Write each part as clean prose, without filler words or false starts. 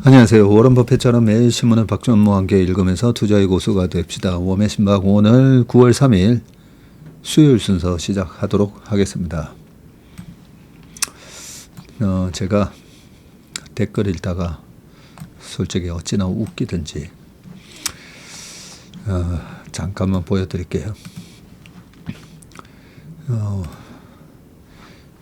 안녕하세요. 워런 버핏처럼 매일 신문을 박준모와 함께 읽으면서 투자의 고수가 됩시다. 웜의 신박 오늘 9월 3일 수요일 순서 시작하도록 하겠습니다. 제가 댓글 읽다가 솔직히 어찌나 웃기든지 잠깐만 보여드릴게요.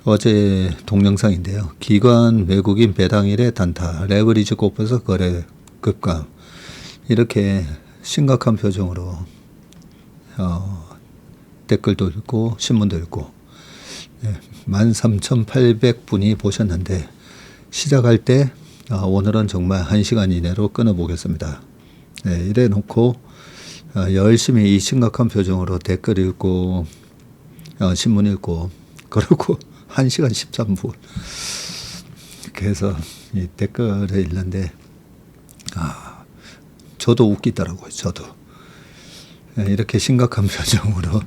어제 동영상인데요. 기관 외국인 배당일의 단타, 레버리지 꼽혀서 거래 급감. 이렇게 심각한 표정으로 댓글도 읽고 신문도 읽고 13,800분이 보셨는데 시작할 때 오늘은 정말 1시간 이내로 끊어보겠습니다. 이래 놓고 열심히 이 심각한 표정으로 댓글 읽고 신문 읽고 그러고 1시간 13분. 그래서 이 댓글을 읽는데, 저도 웃기더라고요, 저도. 이렇게 심각한 표정으로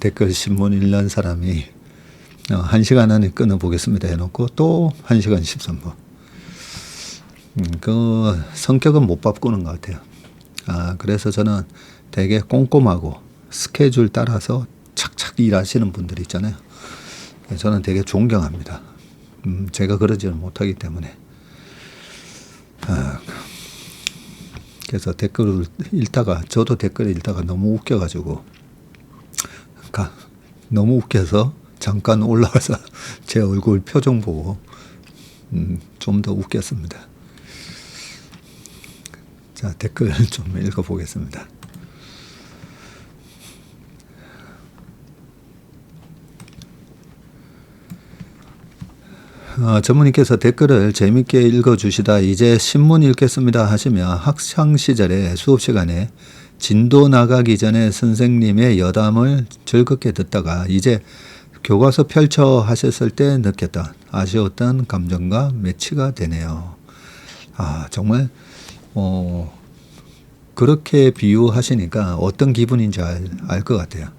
댓글 신문 읽는 사람이 1시간 안에 끊어보겠습니다 해놓고 또 1시간 13분. 그 성격은 못 바꾸는 것 같아요. 그래서 저는 되게 꼼꼼하고 스케줄 따라서 착착 일하시는 분들 있잖아요. 저는 되게 존경합니다. 제가 그러지는 못하기 때문에. 그래서 댓글을 읽다가, 저도 댓글을 읽다가 너무 웃겨가지고, 너무 웃겨서 잠깐 올라와서 제 얼굴 표정 보고, 좀 더 웃겼습니다. 자, 댓글 좀 읽어보겠습니다. 전무님께서 댓글을 재밌게 읽어주시다 이제 신문 읽겠습니다 하시며 학창시절에 수업시간에 진도 나가기 전에 선생님의 여담을 즐겁게 듣다가 이제 교과서 펼쳐 하셨을 때 느꼈던 아쉬웠던 감정과 매치가 되네요. 정말 그렇게 비유하시니까 어떤 기분인지 알 것 같아요.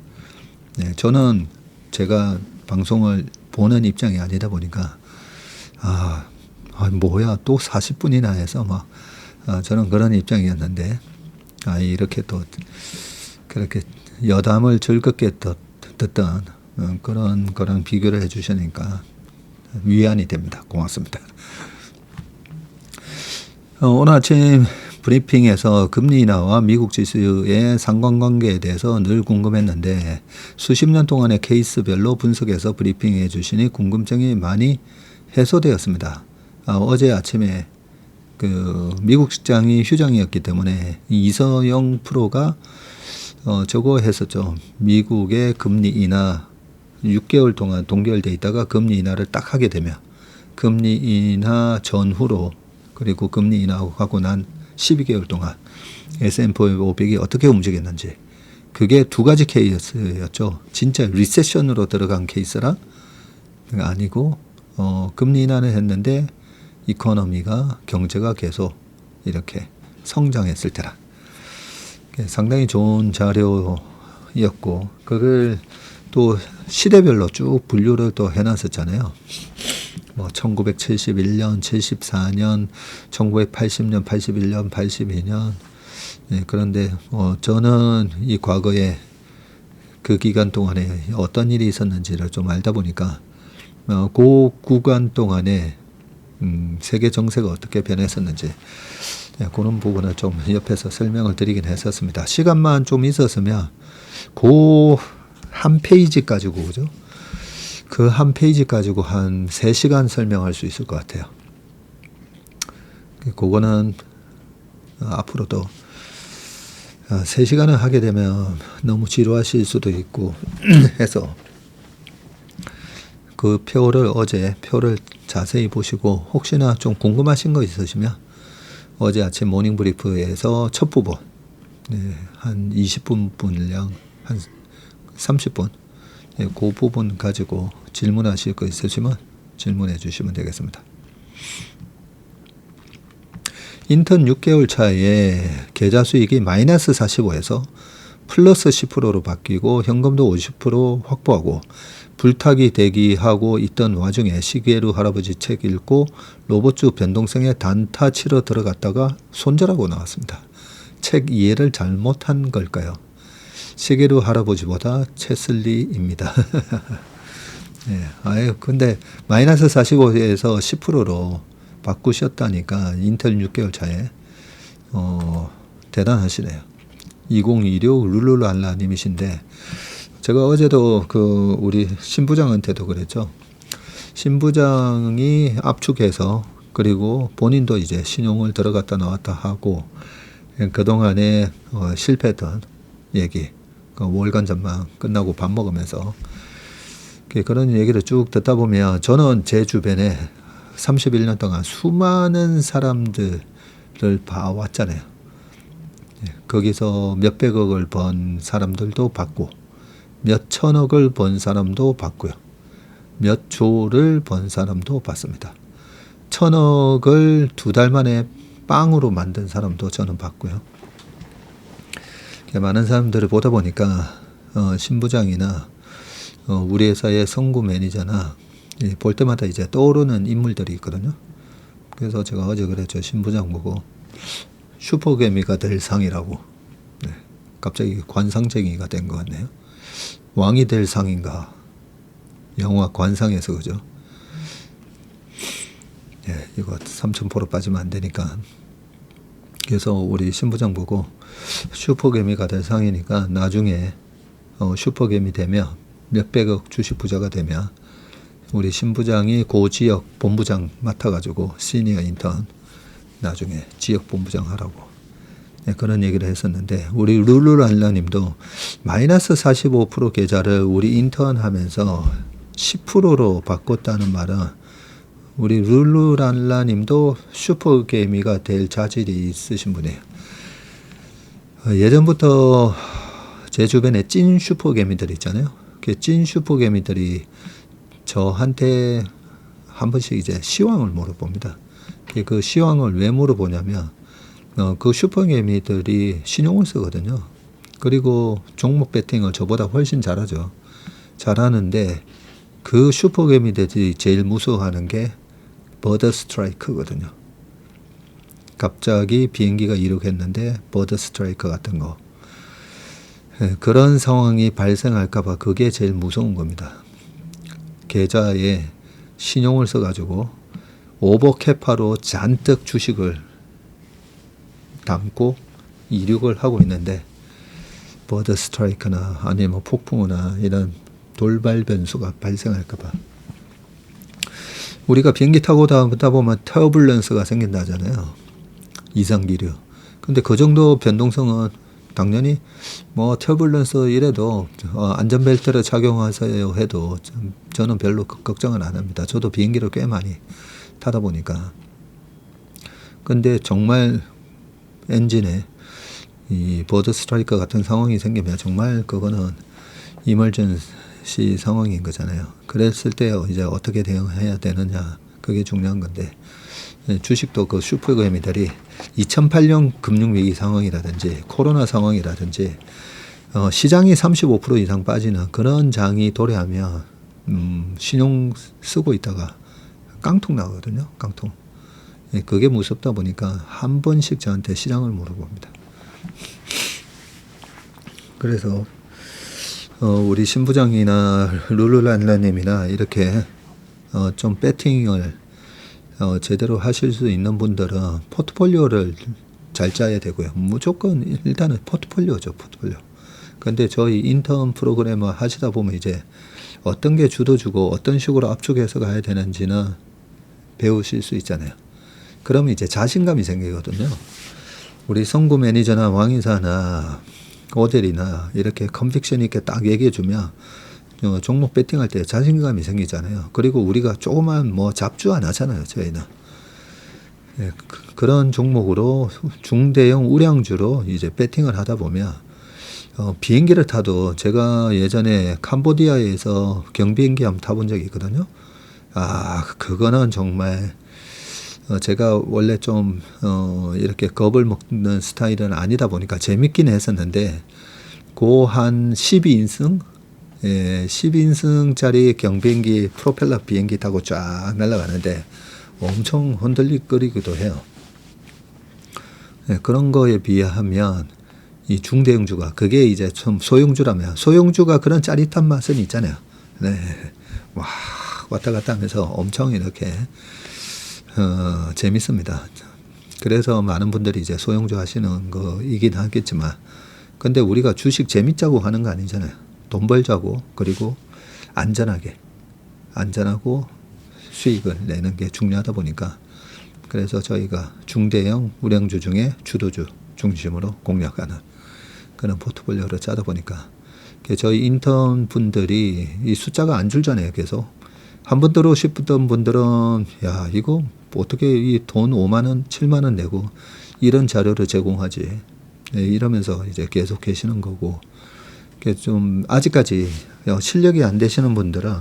저는 제가 방송을 보는 입장이 아니다 보니까 뭐야 또 40분이나 해서 막 저는 그런 입장이었는데 이렇게 또 그렇게 여담을 즐겁게 듣던 그런 거랑 비교를 해주시니까 위안이 됩니다. 고맙습니다. 오늘 아침 브리핑에서 금리 인하와 미국 지수의 상관관계에 대해서 늘 궁금했는데 수십 년 동안의 케이스별로 분석해서 브리핑해 주시니 궁금증이 많이 해소되었습니다. 어제 아침에 그 미국 시장이 휴장이었기 때문에 이서영 프로가 저거 했었죠. 미국의 금리 인하 6개월 동안 동결돼 있다가 금리 인하를 딱 하게 되면 금리 인하 전후로 그리고 금리 인하하고 난 12개월 동안 S&P 500이 어떻게 움직였는지 그게 두 가지 케이스였죠. 진짜 리세션으로 들어간 케이스랑 아니고 금리 인하는 했는데 이코노미가 경제가 계속 이렇게 성장했을 때라 상당히 좋은 자료였고 그걸 또 시대별로 쭉 분류를 또 해놨었잖아요. 1971년, 74년, 1980년, 81년, 82년. 그런데 저는 이 과거에 그 기간 동안에 어떤 일이 있었는지를 좀 알다 보니까 그 구간 동안에 세계 정세가 어떻게 변했었는지 그런 부분을 좀 옆에서 설명을 드리긴 했었습니다. 시간만 좀 있었으면 그 한 페이지 가지고 그죠? 그 한 페이지 가지고 한 3시간 설명할 수 있을 것 같아요. 그거는 앞으로도 3시간을 하게 되면 너무 지루하실 수도 있고 해서 그 어제 표를 자세히 보시고 혹시나 좀 궁금하신 거 있으시면 어제 아침 모닝 브리프에서 첫 부분 한 20분 분량 한 30분 그 부분 가지고 질문하실 거 있으시면 질문해 주시면 되겠습니다. 인턴 6개월 차에 계좌 수익이 마이너스 45에서 플러스 10%로 바뀌고 현금도 50% 확보하고 불타기 대기하고 있던 와중에 시계루 할아버지 책 읽고 로봇주 변동성에 단타 치러 들어갔다가 손절하고 나왔습니다. 책 이해를 잘못한 걸까요? 시계루 할아버지보다 채슬리입니다. 네, 아유, 근데 마이너스 45에서 10%로 바꾸셨다니까 인텔 6개월 차에 대단하시네요. 2026 룰루랄라님이신데 제가 어제도 우리 신부장한테도 그랬죠. 신부장이 압축해서 그리고 본인도 이제 신용을 들어갔다 나왔다 하고 그동안에 실패했던 얘기 월간 전망 끝나고 밥 먹으면서 그런 얘기를 쭉 듣다 보면 저는 제 주변에 31년 동안 수많은 사람들을 봐왔잖아요. 거기서 몇백억을 번 사람들도 봤고 몇 천억을 번 사람도 봤고요. 몇 조를 번 사람도 봤습니다. 천억을 2달 만에 빵으로 만든 사람도 저는 봤고요. 많은 사람들을 보다 보니까 신부장이나 우리 회사의 성구 매니저나 볼 때마다 이제 떠오르는 인물들이 있거든요. 그래서 제가 어제 그랬죠. 신부장 보고 슈퍼개미가 될 상이라고. 네. 갑자기 관상쟁이가 된 것 같네요. 왕이 될 상인가. 영화 관상에서 그죠. 예, 이거 3,000% 빠지면 안 되니까. 그래서 우리 신부장 보고 슈퍼개미가 될 상이니까 나중에 슈퍼개미 되면 몇백억 주식 부자가 되면 우리 신부장이 그 지역 본부장 맡아가지고 시니어 인턴 나중에 지역 본부장 하라고 네, 그런 얘기를 했었는데 우리 룰루랄라님도 마이너스 45% 계좌를 우리 인턴 하면서 10%로 바꿨다는 말은 우리 룰루랄라님도 슈퍼개미가 될 자질이 있으신 분이에요. 예전부터 제 주변에 찐 슈퍼개미들 있잖아요. 그 찐 슈퍼개미들이 저한테 한 번씩 이제 시황을 물어봅니다. 그 시황을 왜 물어보냐면 그 슈퍼개미들이 신용을 쓰거든요. 그리고 종목 배팅을 저보다 훨씬 잘하죠. 잘하는데 그 슈퍼개미들이 제일 무서워하는 게 버드 스트라이크거든요. 갑자기 비행기가 이륙했는데 버드 스트라이크 같은 거. 그런 상황이 발생할까봐 그게 제일 무서운 겁니다. 계좌에 신용을 써가지고 오버캐파로 잔뜩 주식을 담고 이륙을 하고 있는데 버드 스트라이크나 아니면 폭풍우나 이런 돌발 변수가 발생할까봐 우리가 비행기 타고 다니다 보면 터뷸런스가 생긴다 하잖아요. 이상기류. 근데 그 정도 변동성은 당연히 뭐 터뷸런스 이래도 안전벨트를 착용하세요 해도 저는 별로 걱정은 안 합니다. 저도 비행기를 꽤 많이 타다 보니까. 근데 정말 엔진에 이 버드 스트라이크 같은 상황이 생기면 정말 그거는 이멀전시 상황인 거잖아요. 그랬을 때 이제 어떻게 대응해야 되느냐 그게 중요한 건데 주식도 그 슈퍼개미들이 2008년 금융위기 상황이라든지 코로나 상황이라든지 시장이 35% 이상 빠지는 그런 장이 도래하면 신용 쓰고 있다가 깡통 나거든요. 깡통. 그게 무섭다 보니까 한 번씩 저한테 시장을 물어봅니다. 그래서 우리 신부장이나 룰루랄라님이나 이렇게 좀 배팅을 제대로 하실 수 있는 분들은 포트폴리오를 잘 짜야 되고요. 무조건 일단은 포트폴리오죠. 포트폴리오. 근데 저희 인턴 프로그래머 하시다 보면 이제 어떤 게 주도주고 어떤 식으로 압축해서 가야 되는지는 배우실 수 있잖아요. 그러면 이제 자신감이 생기거든요. 우리 성구 매니저나 왕인사나 오델이나 이렇게 컨빅션 있게 딱 얘기해 주면 종목 배팅할 때 자신감이 생기잖아요. 그리고 우리가 조그만 뭐 잡주 안 하잖아요. 저희는. 네, 그런 종목으로 중대형 우량주로 이제 배팅을 하다 보면 비행기를 타도 제가 예전에 캄보디아에서 경비행기 한번 타본 적이 있거든요. 아, 그거는 정말 제가 원래 좀 이렇게 겁을 먹는 스타일은 아니다 보니까 재밌긴 했었는데 그 한 12인승, 12인승짜리 경비행기 프로펠러 비행기 타고 쫙 날아가는데 엄청 흔들리거리기도 해요. 그런 거에 비하면 이 중대형주가, 그게 이제 좀 소형주라면, 소형주가 그런 짜릿한 맛은 있잖아요. 네. 와, 왔다 갔다 하면서 엄청 이렇게 재밌습니다. 그래서 많은 분들이 이제 소형주 하시는 거이긴 하겠지만, 근데 우리가 주식 재밌자고 하는 거 아니잖아요. 돈 벌자고, 그리고 안전하고 수익을 내는 게 중요하다 보니까, 그래서 저희가 중대형 우량주 중에 주도주 중심으로 공략하는 그런 포트폴리오를 짜다 보니까, 저희 인턴 분들이 이 숫자가 안 줄잖아요. 계속 한 번 들어오셨던 분들은 야, 이거 어떻게 이 돈 5만 원, 7만 원 내고 이런 자료를 제공하지, 이러면서 이제 계속 계시는 거고, 좀 아직까지 실력이 안 되시는 분들은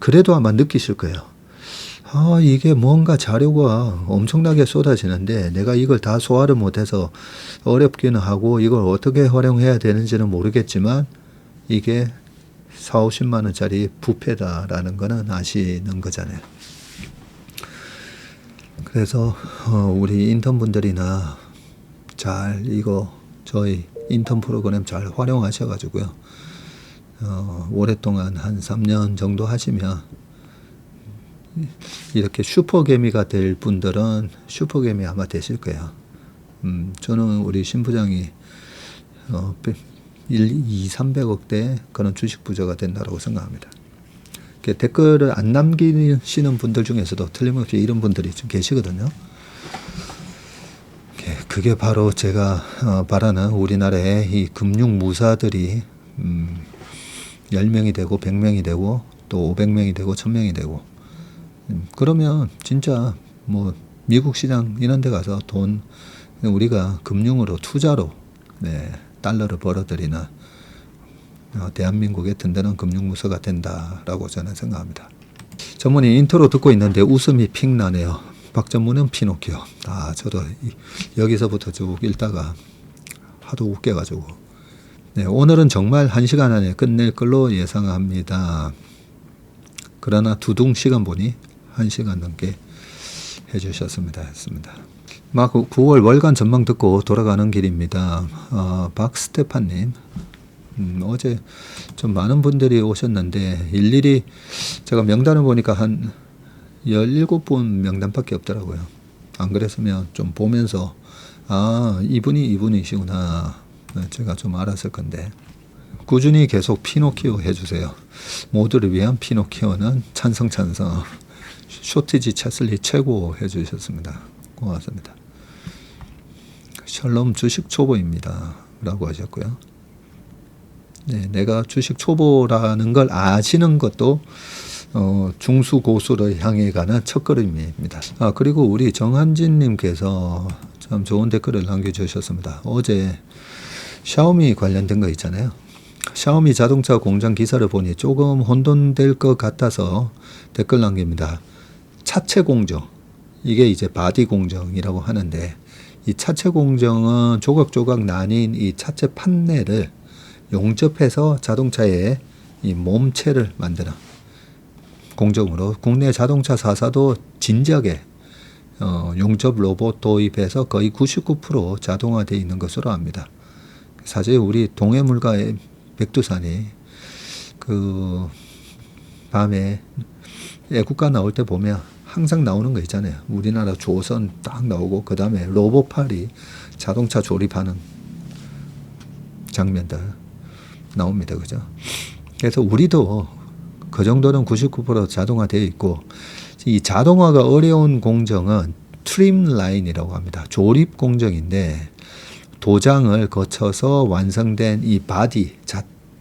그래도 아마 느끼실 거예요. 아, 이게 뭔가 자료가 엄청나게 쏟아지는데 내가 이걸 다 소화를 못해서 어렵기는 하고 이걸 어떻게 활용해야 되는지는 모르겠지만 이게 4, 50만 원짜리 부패다라는 거는 아시는 거잖아요. 그래서 우리 인턴분들이나 잘 이거 저희 인턴 프로그램 잘 활용하셔가지고요. 오랫동안 한 3년 정도 하시면 이렇게 슈퍼개미가 될 분들은 슈퍼개미 아마 되실 거예요. 저는 우리 신부장이 200~300억대 그런 주식 부자가 된다고 생각합니다. 댓글을 안 남기시는 분들 중에서도 틀림없이 이런 분들이 좀 계시거든요. 그게 바로 제가 바라는 우리나라의 이 금융무사들이 10명이 되고 100명이 되고 또 500명이 되고 1000명이 되고, 그러면 진짜 뭐 미국 시장 이런 데 가서 돈 우리가 금융으로 투자로 달러를 벌어들이는 대한민국의 든든한 금융무서가 된다라고 저는 생각합니다. 전문의 인트로 듣고 있는데 웃음이 픽 나네요. 박전문은 피노키오. 저도 여기서부터 쭉 읽다가 하도 웃겨가지고. 오늘은 정말 1시간 안에 끝낼 걸로 예상합니다. 그러나 두둥 시간 보니 1시간 넘게 해주셨습니다. 했습니다. 막 9월 월간 전망 듣고 돌아가는 길입니다. 박스테판님. 어제 좀 많은 분들이 오셨는데 일일이 제가 명단을 보니까 한 17분 명단밖에 없더라고요. 안 그랬으면 좀 보면서 이분이시구나 제가 좀 알았을 건데, 꾸준히 계속 피노키오 해주세요. 모두를 위한 피노키오는 찬성. 쇼티지 채슬리 최고 해주셨습니다. 고맙습니다. 샬롬 주식 초보입니다 라고 하셨고요. 내가 주식 초보라는 걸 아시는 것도 중수 고수를 향해 가는 첫걸음입니다. 그리고 우리 정한진님께서 참 좋은 댓글을 남겨주셨습니다. 어제 샤오미 관련된 거 있잖아요. 샤오미 자동차 공장 기사를 보니 조금 혼돈될 것 같아서 댓글 남깁니다. 차체 공정, 이게 이제 바디 공정이라고 하는데, 이 차체 공정은 조각조각 나뉜 이 차체 판넬을 용접해서 자동차의 이 몸체를 만드는 공정으로, 국내 자동차 4사도 진작에 용접 로봇 도입해서 거의 99% 자동화되어 있는 것으로 압니다. 사실 우리 동해물가의 백두산이 그 밤에 애국가 나올 때 보면 항상 나오는 거 있잖아요. 우리나라 조선 딱 나오고 그 다음에 로봇팔이 자동차 조립하는 장면들 나옵니다. 그죠? 그래서 우리도 그 정도는 99% 자동화되어 있고, 이 자동화가 어려운 공정은 트림 라인이라고 합니다. 조립 공정인데 도장을 거쳐서 완성된 이 바디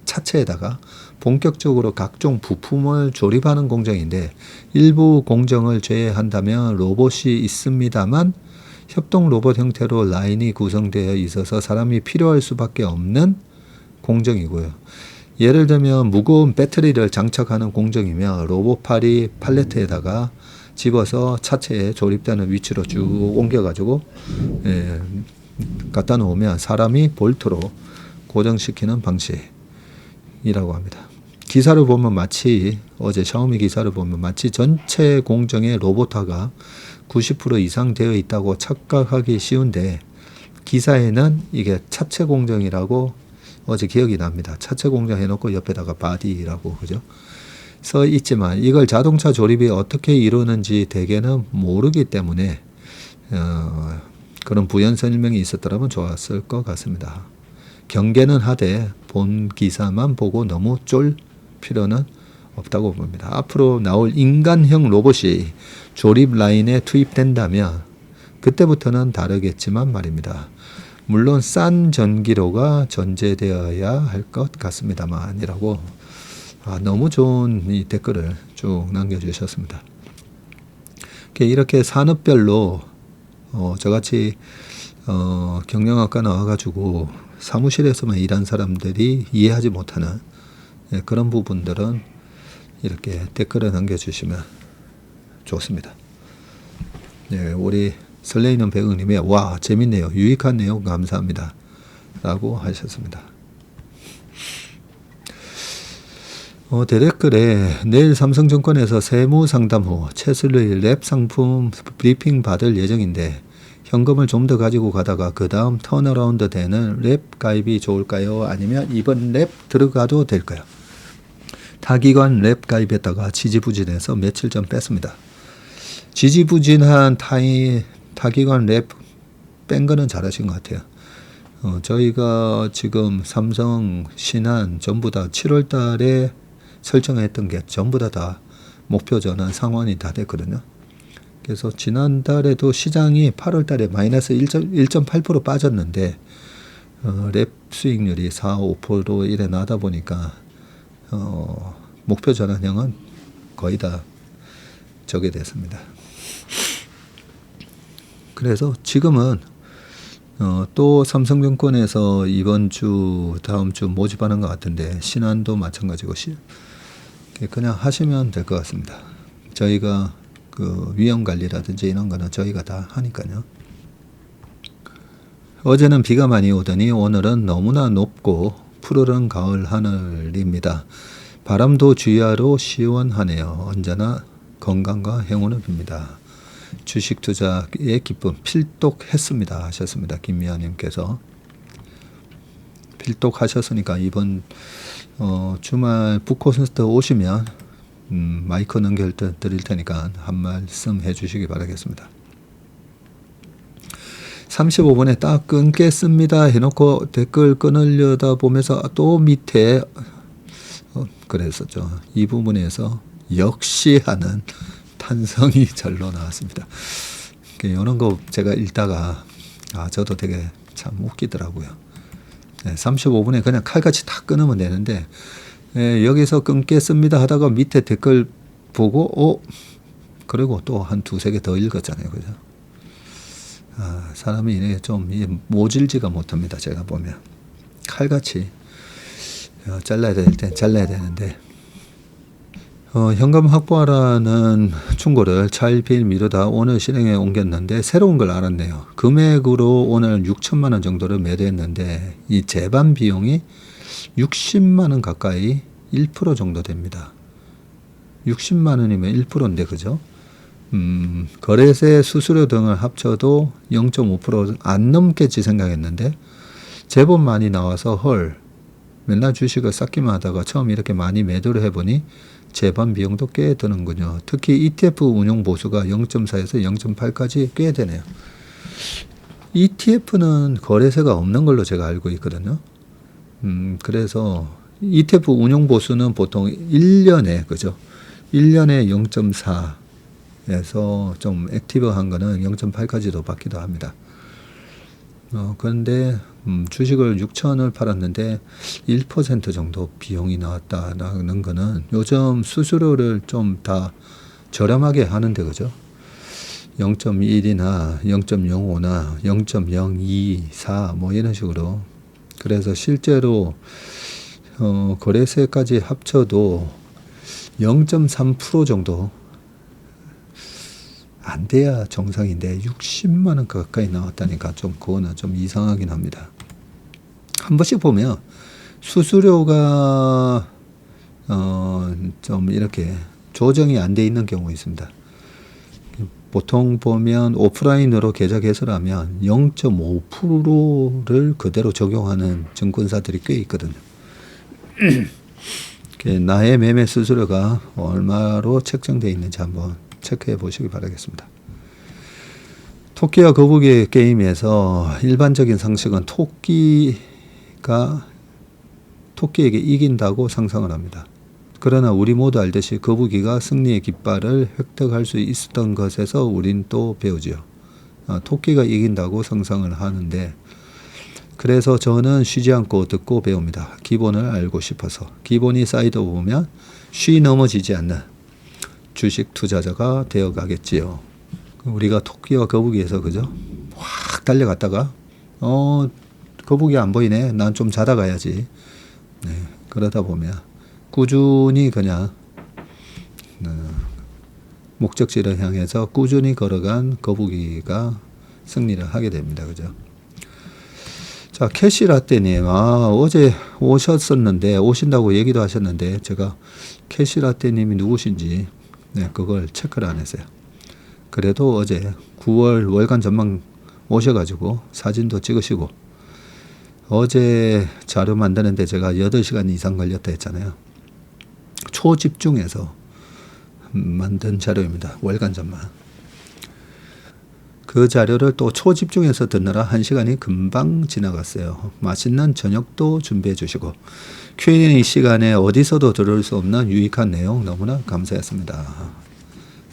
차체에다가 본격적으로 각종 부품을 조립하는 공정인데, 일부 공정을 제외한다면 로봇이 있습니다만 협동 로봇 형태로 라인이 구성되어 있어서 사람이 필요할 수밖에 없는 공정이고요. 예를 들면 무거운 배터리를 장착하는 공정이면 로봇팔이 팔레트에다가 집어서 차체에 조립되는 위치로 쭉 옮겨가지고 갖다 놓으면 사람이 볼트로 고정시키는 방식이라고 합니다. 기사를 보면 마치 어제 샤오미 기사를 보면 마치 전체 공정에 로봇화가 90% 이상 되어 있다고 착각하기 쉬운데 기사에는 이게 차체 공정이라고 어제 기억이 납니다. 차체 공정 해놓고 옆에다가 바디라고 그죠? 써 있지만 이걸 자동차 조립이 어떻게 이루는지 대개는 모르기 때문에 그런 부연 설명이 있었더라면 좋았을 것 같습니다. 경계는 하되 본 기사만 보고 너무 쫄 필요는 없다고 봅니다. 앞으로 나올 인간형 로봇이 조립 라인에 투입된다면 그때부터는 다르겠지만 말입니다. 물론 싼 전기료가 전제되어야 할 것 같습니다만이라고 너무 좋은 이 댓글을 쭉 남겨주셨습니다. 이렇게 산업별로 저같이 경영학과 나와가지고 사무실에서만 일한 사람들이 이해하지 못하는 그런 부분들은 이렇게 댓글을 남겨주시면 좋습니다. 우리 설레이는 배우님이 와 재밌네요. 유익한 내용 감사합니다. 라고 하셨습니다. 대댓글에 내일 삼성증권에서 세무상담 후 최슬의 랩 상품 브리핑 받을 예정인데 현금을 좀 더 가지고 가다가 그 다음 턴어라운드 되는 랩 가입이 좋을까요? 아니면 이번 랩 들어가도 될까요? 타기관 랩 가입했다가 지지부진해서 며칠 전 뺐습니다. 지지부진한 타기관 랩 뺀 거는 잘하신 것 같아요. 저희가 지금 삼성, 신한 전부 다 7월 달에 설정했던 게 전부 다 목표 전환 상환이 다 됐거든요. 그래서 지난달에도 시장이 8월 달에 마이너스 1.8% 빠졌는데 랩 수익률이 4, 5% 이래 나다 보니까 목표 전환형은 거의 다 저게 됐습니다. 그래서 지금은 또 삼성증권에서 이번 주 다음 주 모집하는 것 같은데 신한도 마찬가지고 그냥 하시면 될 것 같습니다. 저희가 그 위험 관리라든지 이런 거는 저희가 다 하니까요. 어제는 비가 많이 오더니 오늘은 너무나 높고 푸르른 가을 하늘입니다. 바람도 주야로 시원하네요. 언제나 건강과 행운을 빕니다. 주식 투자의 기쁨 필독했습니다 하셨습니다. 김미아님께서 필독하셨으니까 이번 주말 북콘서트 오시면 마이크 연결 드릴 테니까 한 말씀 해주시기 바라겠습니다. 35분에 딱 끊겠습니다 해놓고 댓글 끊으려다 보면서 또 밑에 그랬었죠. 이 부분에서 역시 하는 탄성이 절로 나왔습니다. 이런 거 제가 읽다가 저도 되게 참 웃기더라고요. 35분에 그냥 칼같이 다 끊으면 되는데 여기서 끊겠습니다 하다가 밑에 댓글 보고 그리고 또 한 두세 개 더 읽었잖아요. 그죠? 사람이 이렇게 좀 모질지가 못합니다. 제가 보면 칼같이 잘라야 될 땐 잘라야 되는데 현금 확보하라는 충고를 차일피일 미루다 오늘 실행에 옮겼는데 새로운 걸 알았네요. 금액으로 오늘 6천만 원 정도를 매도했는데 이 재반 비용이 60만 원 가까이 1% 정도 됩니다. 60만 원이면 1%인데 그죠? 거래세 수수료 등을 합쳐도 0.5% 안 넘겠지 생각했는데 제법 많이 나와서 헐 맨날 주식을 쌓기만 하다가 처음 이렇게 많이 매도를 해보니 재반 비용도 꽤 드는군요. 특히 ETF 운용 보수가 0.4에서 0.8까지 꽤 되네요. ETF는 거래세가 없는 걸로 제가 알고 있거든요. 그래서 ETF 운용 보수는 보통 1년에 그죠? 1년에 0.4에서 좀 액티브한 거는 0.8까지도 받기도 합니다. 그런데 주식을 6천을 팔았는데 1% 정도 비용이 나왔다는 거는 요즘 수수료를 좀 다 저렴하게 하는데 그죠? 0.1이나 0.05나 0.024 뭐 이런 식으로 그래서 실제로 거래세까지 합쳐도 0.3% 정도 안 돼야 정상인데 60만 원 가까이 나왔다니까 좀 그거는 좀 이상하긴 합니다. 한 번씩 보면 수수료가 좀 이렇게 조정이 안 돼 있는 경우가 있습니다. 보통 보면 오프라인으로 계좌 개설을 하면 0.5%를 그대로 적용하는 증권사들이 꽤 있거든요. 나의 매매 수수료가 얼마로 책정되어 있는지 한번 체크해 보시기 바라겠습니다. 토끼와 거북이 게임에서 일반적인 상식은 토끼가 토끼에게 이긴다고 상상을 합니다. 그러나 우리 모두 알듯이 거북이가 승리의 깃발을 획득할 수 있었던 것에서 우린 또 배우지요. 토끼가 이긴다고 상상을 하는데, 그래서 저는 쉬지 않고 듣고 배웁니다. 기본을 알고 싶어서. 기본이 쌓이다 보면 쉬 넘어지지 않는 주식 투자자가 되어 가겠지요. 우리가 토끼와 거북이에서 그죠? 확 달려갔다가 거북이 안 보이네. 난 좀 자다 가야지. 네, 그러다 보면 꾸준히 그냥 목적지를 향해서 꾸준히 걸어간 거북이가 승리를 하게 됩니다. 그죠? 자, 캐시라떼님, 어제 오셨었는데, 오신다고 얘기도 하셨는데, 제가 캐시라떼님이 누구신지, 네, 그걸 체크를 안 했어요. 그래도 어제 9월 월간 전망 오셔가지고 사진도 찍으시고, 어제 자료 만드는데 제가 8시간 이상 걸렸다 했잖아요. 초집중해서 만든 자료입니다. 월간 전망. 그 자료를 또 초집중해서 듣느라 1시간이 금방 지나갔어요. 맛있는 저녁도 준비해 주시고 Q&A 시간에 어디서도 들을 수 없는 유익한 내용 너무나 감사했습니다.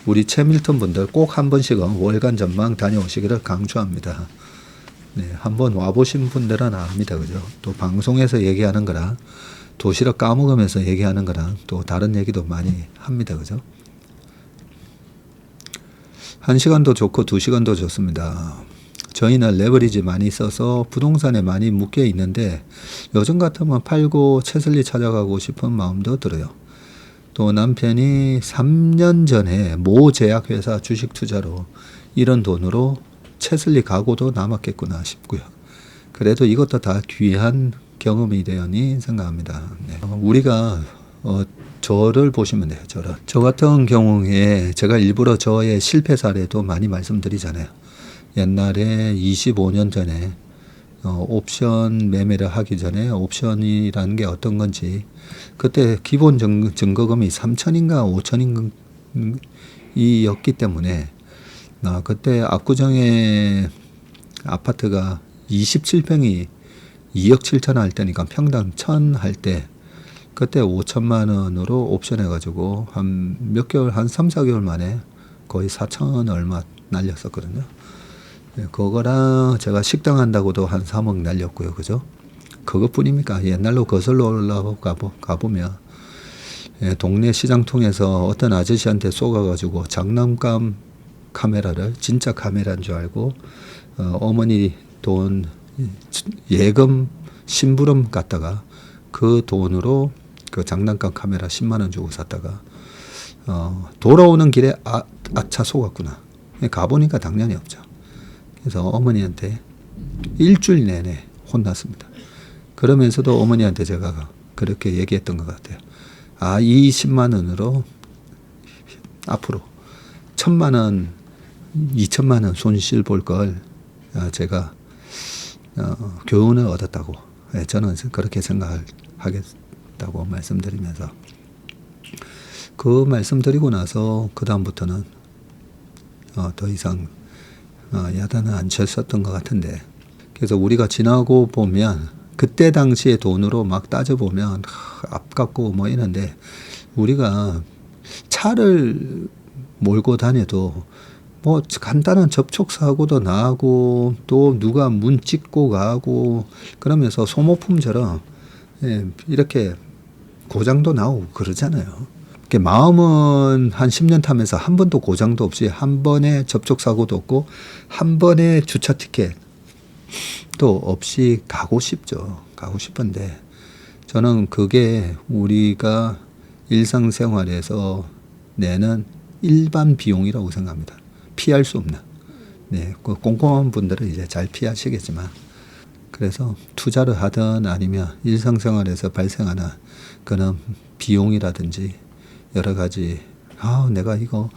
우리 최밀턴 분들 꼭 한 번씩은 월간 전망 다녀오시기를 강추합니다. 네, 한번 와보신 분들은 압니다. 그죠? 또 방송에서 얘기하는 거랑 도시락 까먹으면서 얘기하는 거랑 또 다른 얘기도 많이 합니다. 그죠? 1시간도 좋고 2시간도 좋습니다. 저희는 레버리지 많이 써서 부동산에 많이 묶여 있는데 요즘 같으면 팔고 채슬리 찾아가고 싶은 마음도 들어요. 또 남편이 3년 전에 모 제약회사 주식 투자로 이런 돈으로 채슬리 가고도 남았겠구나 싶고요. 그래도 이것도 다 귀한 경험이 되었니 생각합니다. 네. 우리가 저를 보시면 돼요. 저 같은 경우에 제가 일부러 저의 실패 사례도 많이 말씀드리잖아요. 옛날에 25년 전에 옵션 매매를 하기 전에 옵션이라는 게 어떤 건지 그때 기본 증거금이 3천인가 5천이었기 때문에 그때 압구정에 아파트가 27평이 2억 7천 할 때니까 평당 1,000 할 때 그때 5천만 원으로 옵션 해가지고 한 몇 개월, 한 3, 4개월 만에 거의 4천 얼마 날렸었거든요. 그거랑 제가 식당 한다고도 한 3억 날렸고요. 그죠? 그것뿐입니까? 옛날로 거슬러 올라가 가보면 동네 시장 통해서 어떤 아저씨한테 쏘가가지고 장난감 카메라를 진짜 카메라인 줄 알고 어머니 돈 예금 심부름 갔다가 그 돈으로 그 장난감 카메라 10만 원 주고 샀다가 돌아오는 길에 아차 속았구나. 가보니까 당연히 없죠. 그래서 어머니한테 일주일 내내 혼났습니다. 그러면서도 어머니한테 제가 그렇게 얘기했던 것 같아요. 이 10만 원으로 앞으로 1,000만 원, 2천만 원 손실 볼 걸 제가 교훈을 얻었다고 저는 그렇게 생각하겠다고 말씀드리면서 그 말씀드리고 나서 그 다음부터는 더 이상 야단은 안 쳤었던 것 같은데 그래서 우리가 지나고 보면 그때 당시의 돈으로 막 따져보면 아깝고 뭐 이런데 우리가 차를 몰고 다녀도 뭐 간단한 접촉사고도 나고 또 누가 문 찍고 가고 그러면서 소모품처럼 이렇게 고장도 나오고 그러잖아요. 마음은 한 10년 타면서 한 번도 고장도 없이 한 번의 접촉사고도 없고 한 번의 주차 티켓도 없이 가고 싶죠. 가고 싶은데 저는 그게 우리가 일상생활에서 내는 일반 비용이라고 생각합니다. 피할 수 없는. 네, 그 꼼꼼한 분들은 이제 잘 피하시겠지만 그래서 투자를 하든 아니면 일상생활에서 발생하는 그런 비용이라든지 여러 가지 내가 이거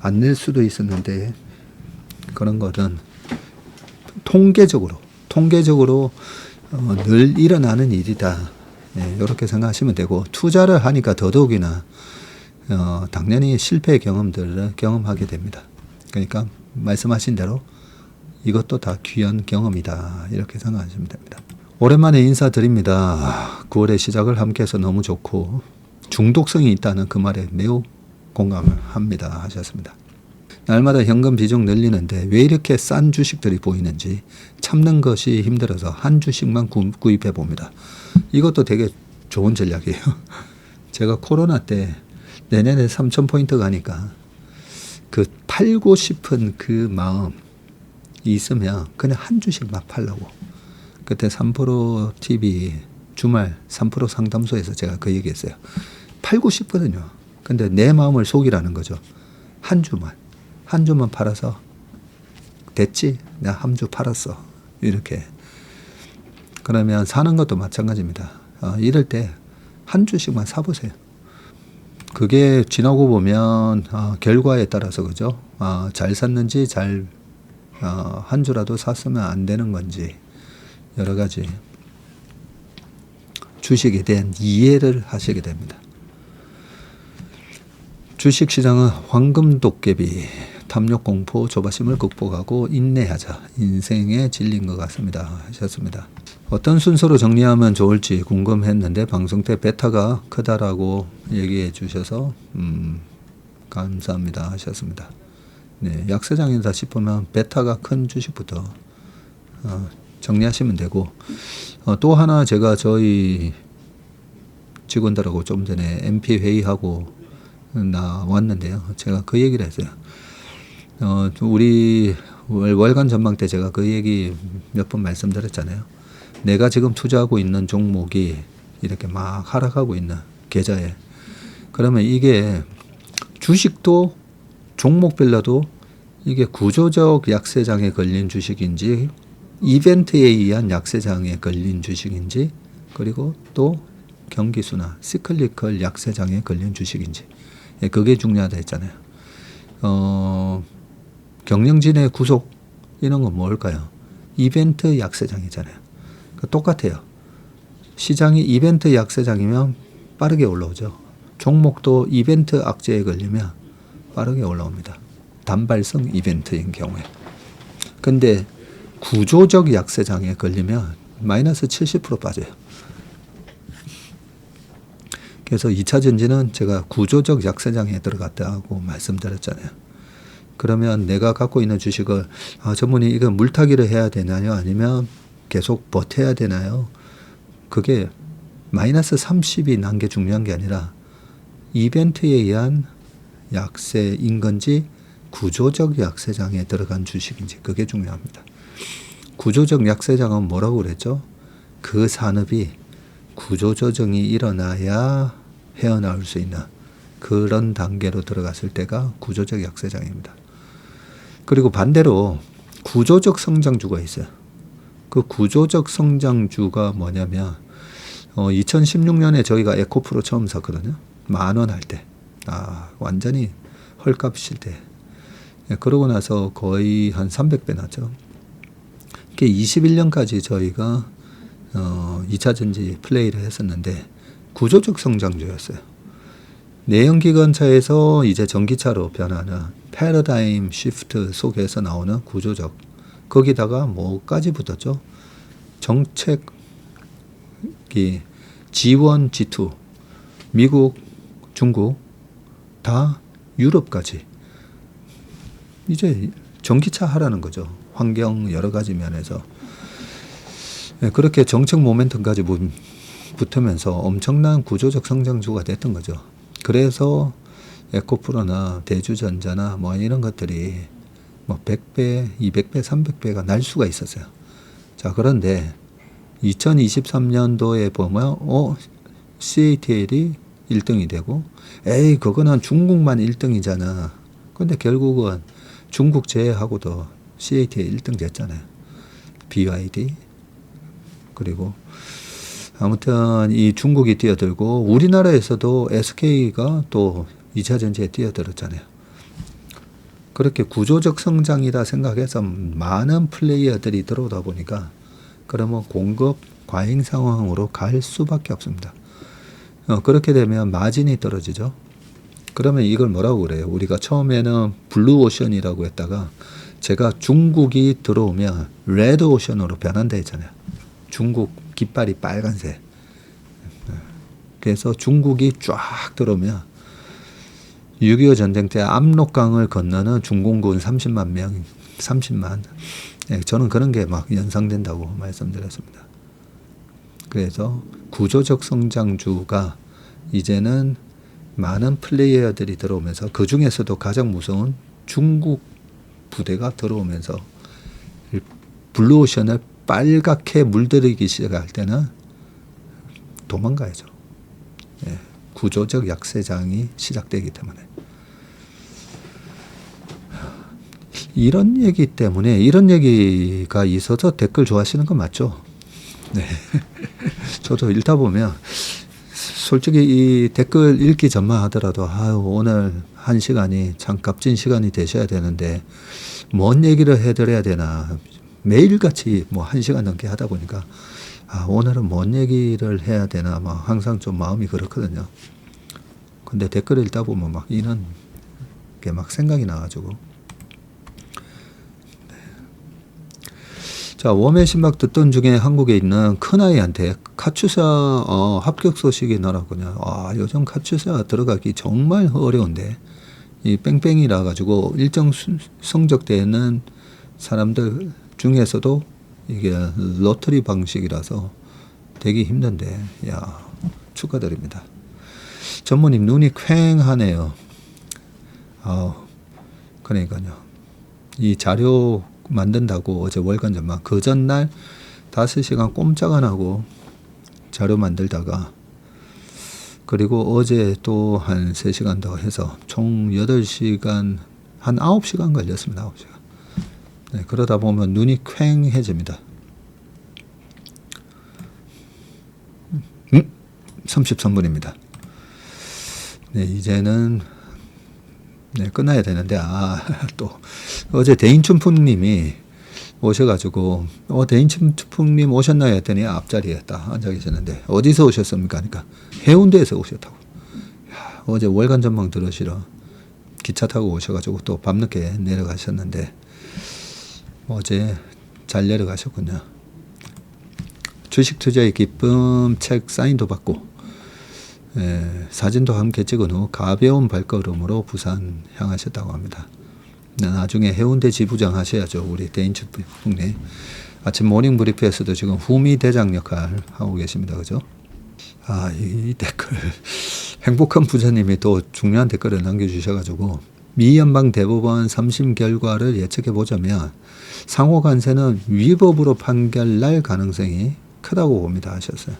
안 낼 수도 있었는데 그런 거는 통계적으로 늘 일어나는 일이다. 이렇게 생각하시면 되고 투자를 하니까 더더욱이나 당연히 실패의 경험들을 경험하게 됩니다. 그러니까 말씀하신 대로 이것도 다 귀한 경험이다. 이렇게 생각하시면 됩니다. 오랜만에 인사드립니다. 9월의 시작을 함께해서 너무 좋고 중독성이 있다는 그 말에 매우 공감을 합니다. 하셨습니다. 날마다 현금 비중 늘리는데 왜 이렇게 싼 주식들이 보이는지 참는 것이 힘들어서 한 주식만 구입해 봅니다. 이것도 되게 좋은 전략이에요. 제가 코로나 때 내년에 3,000포인트 가니까 그 팔고 싶은 그 마음 있으면 그냥 한 주씩만 팔라고. 그때 3프로 TV 주말 3프로 상담소에서 제가 그 얘기했어요. 팔고 싶거든요. 근데 내 마음을 속이라는 거죠. 한 주만 팔아서 됐지? 내가 한 주 팔았어. 이렇게. 그러면 사는 것도 마찬가지입니다. 이럴 때 한 주씩만 사보세요. 그게 지나고 보면 결과에 따라서 그죠? 잘 샀는지 한 주라도 샀으면 안 되는 건지 여러 가지 주식에 대한 이해를 하시게 됩니다. 주식시장은 황금 도깨비, 탐욕 공포, 조바심을 극복하고 인내하자. 인생의 진리인 것 같습니다. 하셨습니다. 어떤 순서로 정리하면 좋을지 궁금했는데 방송 때 베타가 크다라고 얘기해 주셔서 감사합니다. 하셨습니다. 네, 약세장이다 싶으면 베타가 큰 주식부터 정리하시면 되고 또 하나 제가 저희 직원들하고 좀 전에 MP 회의하고 나왔는데요. 제가 그 얘기를 했어요. 우리 월간 전망 때 제가 그 얘기 몇 번 말씀드렸잖아요. 내가 지금 투자하고 있는 종목이 이렇게 막 하락하고 있는 계좌에 그러면 이게 주식도 종목별로도 이게 구조적 약세장에 걸린 주식인지 이벤트에 의한 약세장에 걸린 주식인지 그리고 또 경기수나 시클리컬 약세장에 걸린 주식인지 그게 중요하다 했잖아요. 경영진의 구속 이런 건 뭘까요? 이벤트 약세장이잖아요. 똑같아요. 시장이 이벤트 약세장이면 빠르게 올라오죠. 종목도 이벤트 악재에 걸리면 빠르게 올라옵니다. 단발성 이벤트인 경우에. 근데 구조적 약세장에 걸리면 마이너스 70% 빠져요. 그래서 2차 전지는 제가 구조적 약세장에 들어갔다고 말씀드렸잖아요. 그러면 내가 갖고 있는 주식을 전문이 이거 물타기를 해야 되나요? 아니면 계속 버텨야 되나요? 그게 마이너스 30이 난 게 중요한 게 아니라 이벤트에 의한 약세인 건지 구조적 약세장에 들어간 주식인지 그게 중요합니다. 구조적 약세장은 뭐라고 그랬죠? 그 산업이 구조조정이 일어나야 헤어나올 수 있는 그런 단계로 들어갔을 때가 구조적 약세장입니다. 그리고 반대로 구조적 성장주가 있어요. 그 구조적 성장주가 뭐냐면 2016년에 저희가 에코프로 처음 샀거든요. 10,000원 할 때. 완전히 헐값일 때. 그러고 나서 거의 한 300배 났죠. 그게 21년까지 저희가 2차 전지 플레이를 했었는데 구조적 성장주였어요. 내연기관차에서 이제 전기차로 변하는 패러다임 시프트 속에서 나오는 구조적 거기다가 뭐까지 붙었죠? 정책이 G1, G2 미국, 중국 다 유럽까지 이제 전기차 하라는 거죠. 환경 여러 가지 면에서 그렇게 정책 모멘텀까지 붙으면서 엄청난 구조적 성장주가 됐던 거죠. 그래서 에코프로나 대주전자나 뭐 이런 것들이 뭐 100배, 200배, 300배가 날 수가 있었어요. 자, 그런데 2023년도에 보면 CATL이 1등이 되고 그거는 중국만 1등이잖아. 근데 결국은 중국 제외하고도 CATL 1등 됐잖아요. BYD, 그리고 아무튼 이 중국이 뛰어들고 우리나라에서도 SK가 또 2차 전지에 뛰어들었잖아요. 그렇게 구조적 성장이다 생각해서 많은 플레이어들이 들어오다 보니까 그러면 공급 과잉 상황으로 갈 수밖에 없습니다. 그렇게 되면 마진이 떨어지죠. 그러면 이걸 뭐라고 그래요? 우리가 처음에는 블루오션이라고 했다가 제가 중국이 들어오면 레드오션으로 변한다 했잖아요. 중국 깃발이 빨간색. 그래서 중국이 쫙 들어오면 6.25 전쟁 때 압록강을 건너는 중공군 30만 명, 30만. 저는 그런 게 막 연상된다고 말씀드렸습니다. 그래서 구조적 성장주가 이제는 많은 플레이어들이 들어오면서 그 중에서도 가장 무서운 중국 부대가 들어오면서 블루오션을 빨갛게 물들이기 시작할 때는 도망가야죠. 구조적 약세장이 시작되기 때문에. 이런 얘기 때문에 이런 얘기가 있어서 댓글 좋아하시는 거 맞죠? 네. 저도 읽다 보면 솔직히 이 댓글 읽기 전만 하더라도 아유 오늘 한 시간이 참 값진 시간이 되셔야 되는데 뭔 얘기를 해드려야 되나 매일같이 뭐 한 시간 넘게 하다 보니까 아 오늘은 뭔 얘기를 해야 되나 막 항상 좀 마음이 그렇거든요. 근데 댓글 읽다 보면 막 이런 게 막 생각이 나가지고 자, 웜의 신박 듣던 중에 한국에 있는 큰아이한테 카츄사 합격 소식이 나왔군요. 아, 요즘 카츄사 들어가기 정말 어려운데 이 뺑뺑이라 가지고 일정 성적되는 사람들 중에서도 이게 로터리 방식이라서 되기 힘든데 야 축하드립니다. 전무님 눈이 퀭하네요. 그러니까요. 이 자료 만든다고 어제 월간 전망 그 전날 5시간 꼼짝 안 하고 자료 만들다가 그리고 어제 또 한 3시간 더 해서 총 8시간 한 9시간 걸렸습니다. 9시간. 네, 그러다 보면 눈이 퀭해집니다. 33분입니다. 네, 이제는 네, 끝나야 되는데, 또, 어제 대인춘풍님이 오셔가지고, 대인춘풍님 오셨나요? 했더니 앞자리에 딱 앉아 계셨는데, 어디서 오셨습니까? 그러니까, 해운대에서 오셨다고. 야, 어제 월간 전망 들으시러 기차 타고 오셔가지고 또 밤늦게 내려가셨는데, 어제 잘 내려가셨군요. 주식 투자의 기쁨 책 사인도 받고, 사진도 함께 찍은 후 가벼운 발걸음으로 부산 향하셨다고 합니다. 나중에 해운대 지부장 하셔야죠. 우리 대인춘풍님. 아침 모닝 브리프에서도 지금 후미 대장 역할 하고 계십니다. 그죠? 이 댓글. 행복한 부자님이 또 중요한 댓글을 남겨주셔가지고 미 연방 대법원 3심 결과를 예측해보자면 상호간세는 위법으로 판결 날 가능성이 크다고 봅니다 하셨어요.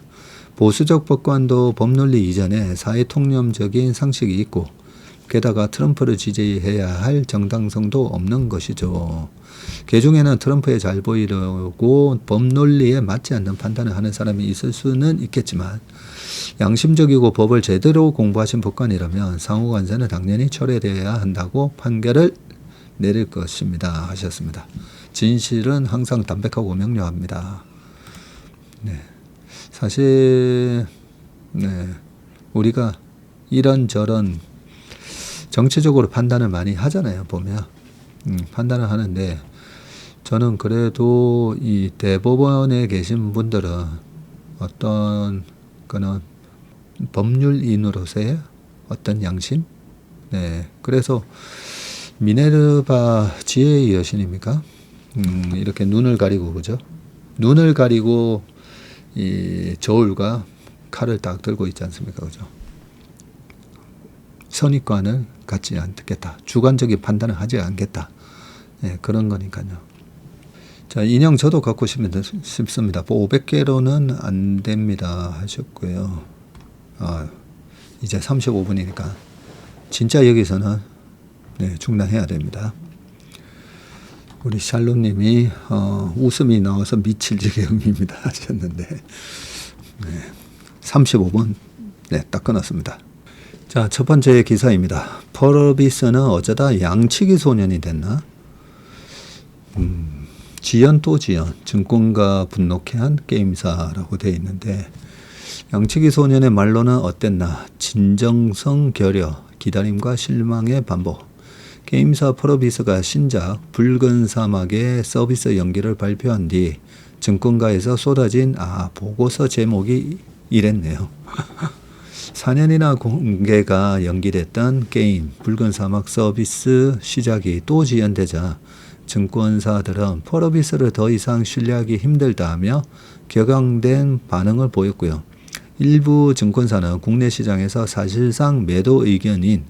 보수적 법관도 법논리 이전에 사회통념적인 상식이 있고 게다가 트럼프를 지지해야 할 정당성도 없는 것이죠. 개중에는 트럼프에 잘 보이려고 법논리에 맞지 않는 판단을 하는 사람이 있을 수는 있겠지만 양심적이고 법을 제대로 공부하신 법관이라면 상호간세는 당연히 철회되어야 한다고 판결을 내릴 것입니다 하셨습니다. 진실은 항상 담백하고 명료합니다. 네. 사실 우리가 이런저런 정치적으로 판단을 많이 하잖아요. 보면 판단을 하는데 저는 그래도 이 대법원에 계신 분들은 어떤 거는 법률인으로서의 어떤 양심? 네. 그래서 미네르바 지혜의 여신입니까? 이렇게 눈을 가리고 그죠? 눈을 가리고 이 저울과 칼을 딱 들고 있지 않습니까? 그죠? 선입관을 갖지 않겠다. 주관적인 판단을 하지 않겠다. 네, 그런 거니까요. 자, 인형 저도 갖고 싶습니다. 500개로는 안 됩니다. 하셨고요. 이제 35분이니까 진짜 여기서는 중단해야 됩니다. 우리 샬롯님이 웃음이 나와서 미칠 지경입니다 하셨는데, 네, 35분 네, 딱 끊었습니다. 자, 첫 번째 기사입니다. 펄어비스는 어쩌다 양치기 소년이 됐나? 지연 또 지연, 증권가 분노케 한 게임사라고 되어 있는데, 양치기 소년의 말로는 어땠나? 진정성 결여, 기다림과 실망의 반복. 게임사 펄어비스가 신작 붉은 사막의 서비스 연기를 발표한 뒤 증권가에서 쏟아진 보고서 제목이 이랬네요. 4년이나 공개가 연기됐던 게임 붉은 사막 서비스 시작이 또 지연되자 증권사들은 펄어비스를 더 이상 신뢰하기 힘들다며 격앙된 반응을 보였고요. 일부 증권사는 국내 시장에서 사실상 매도 의견인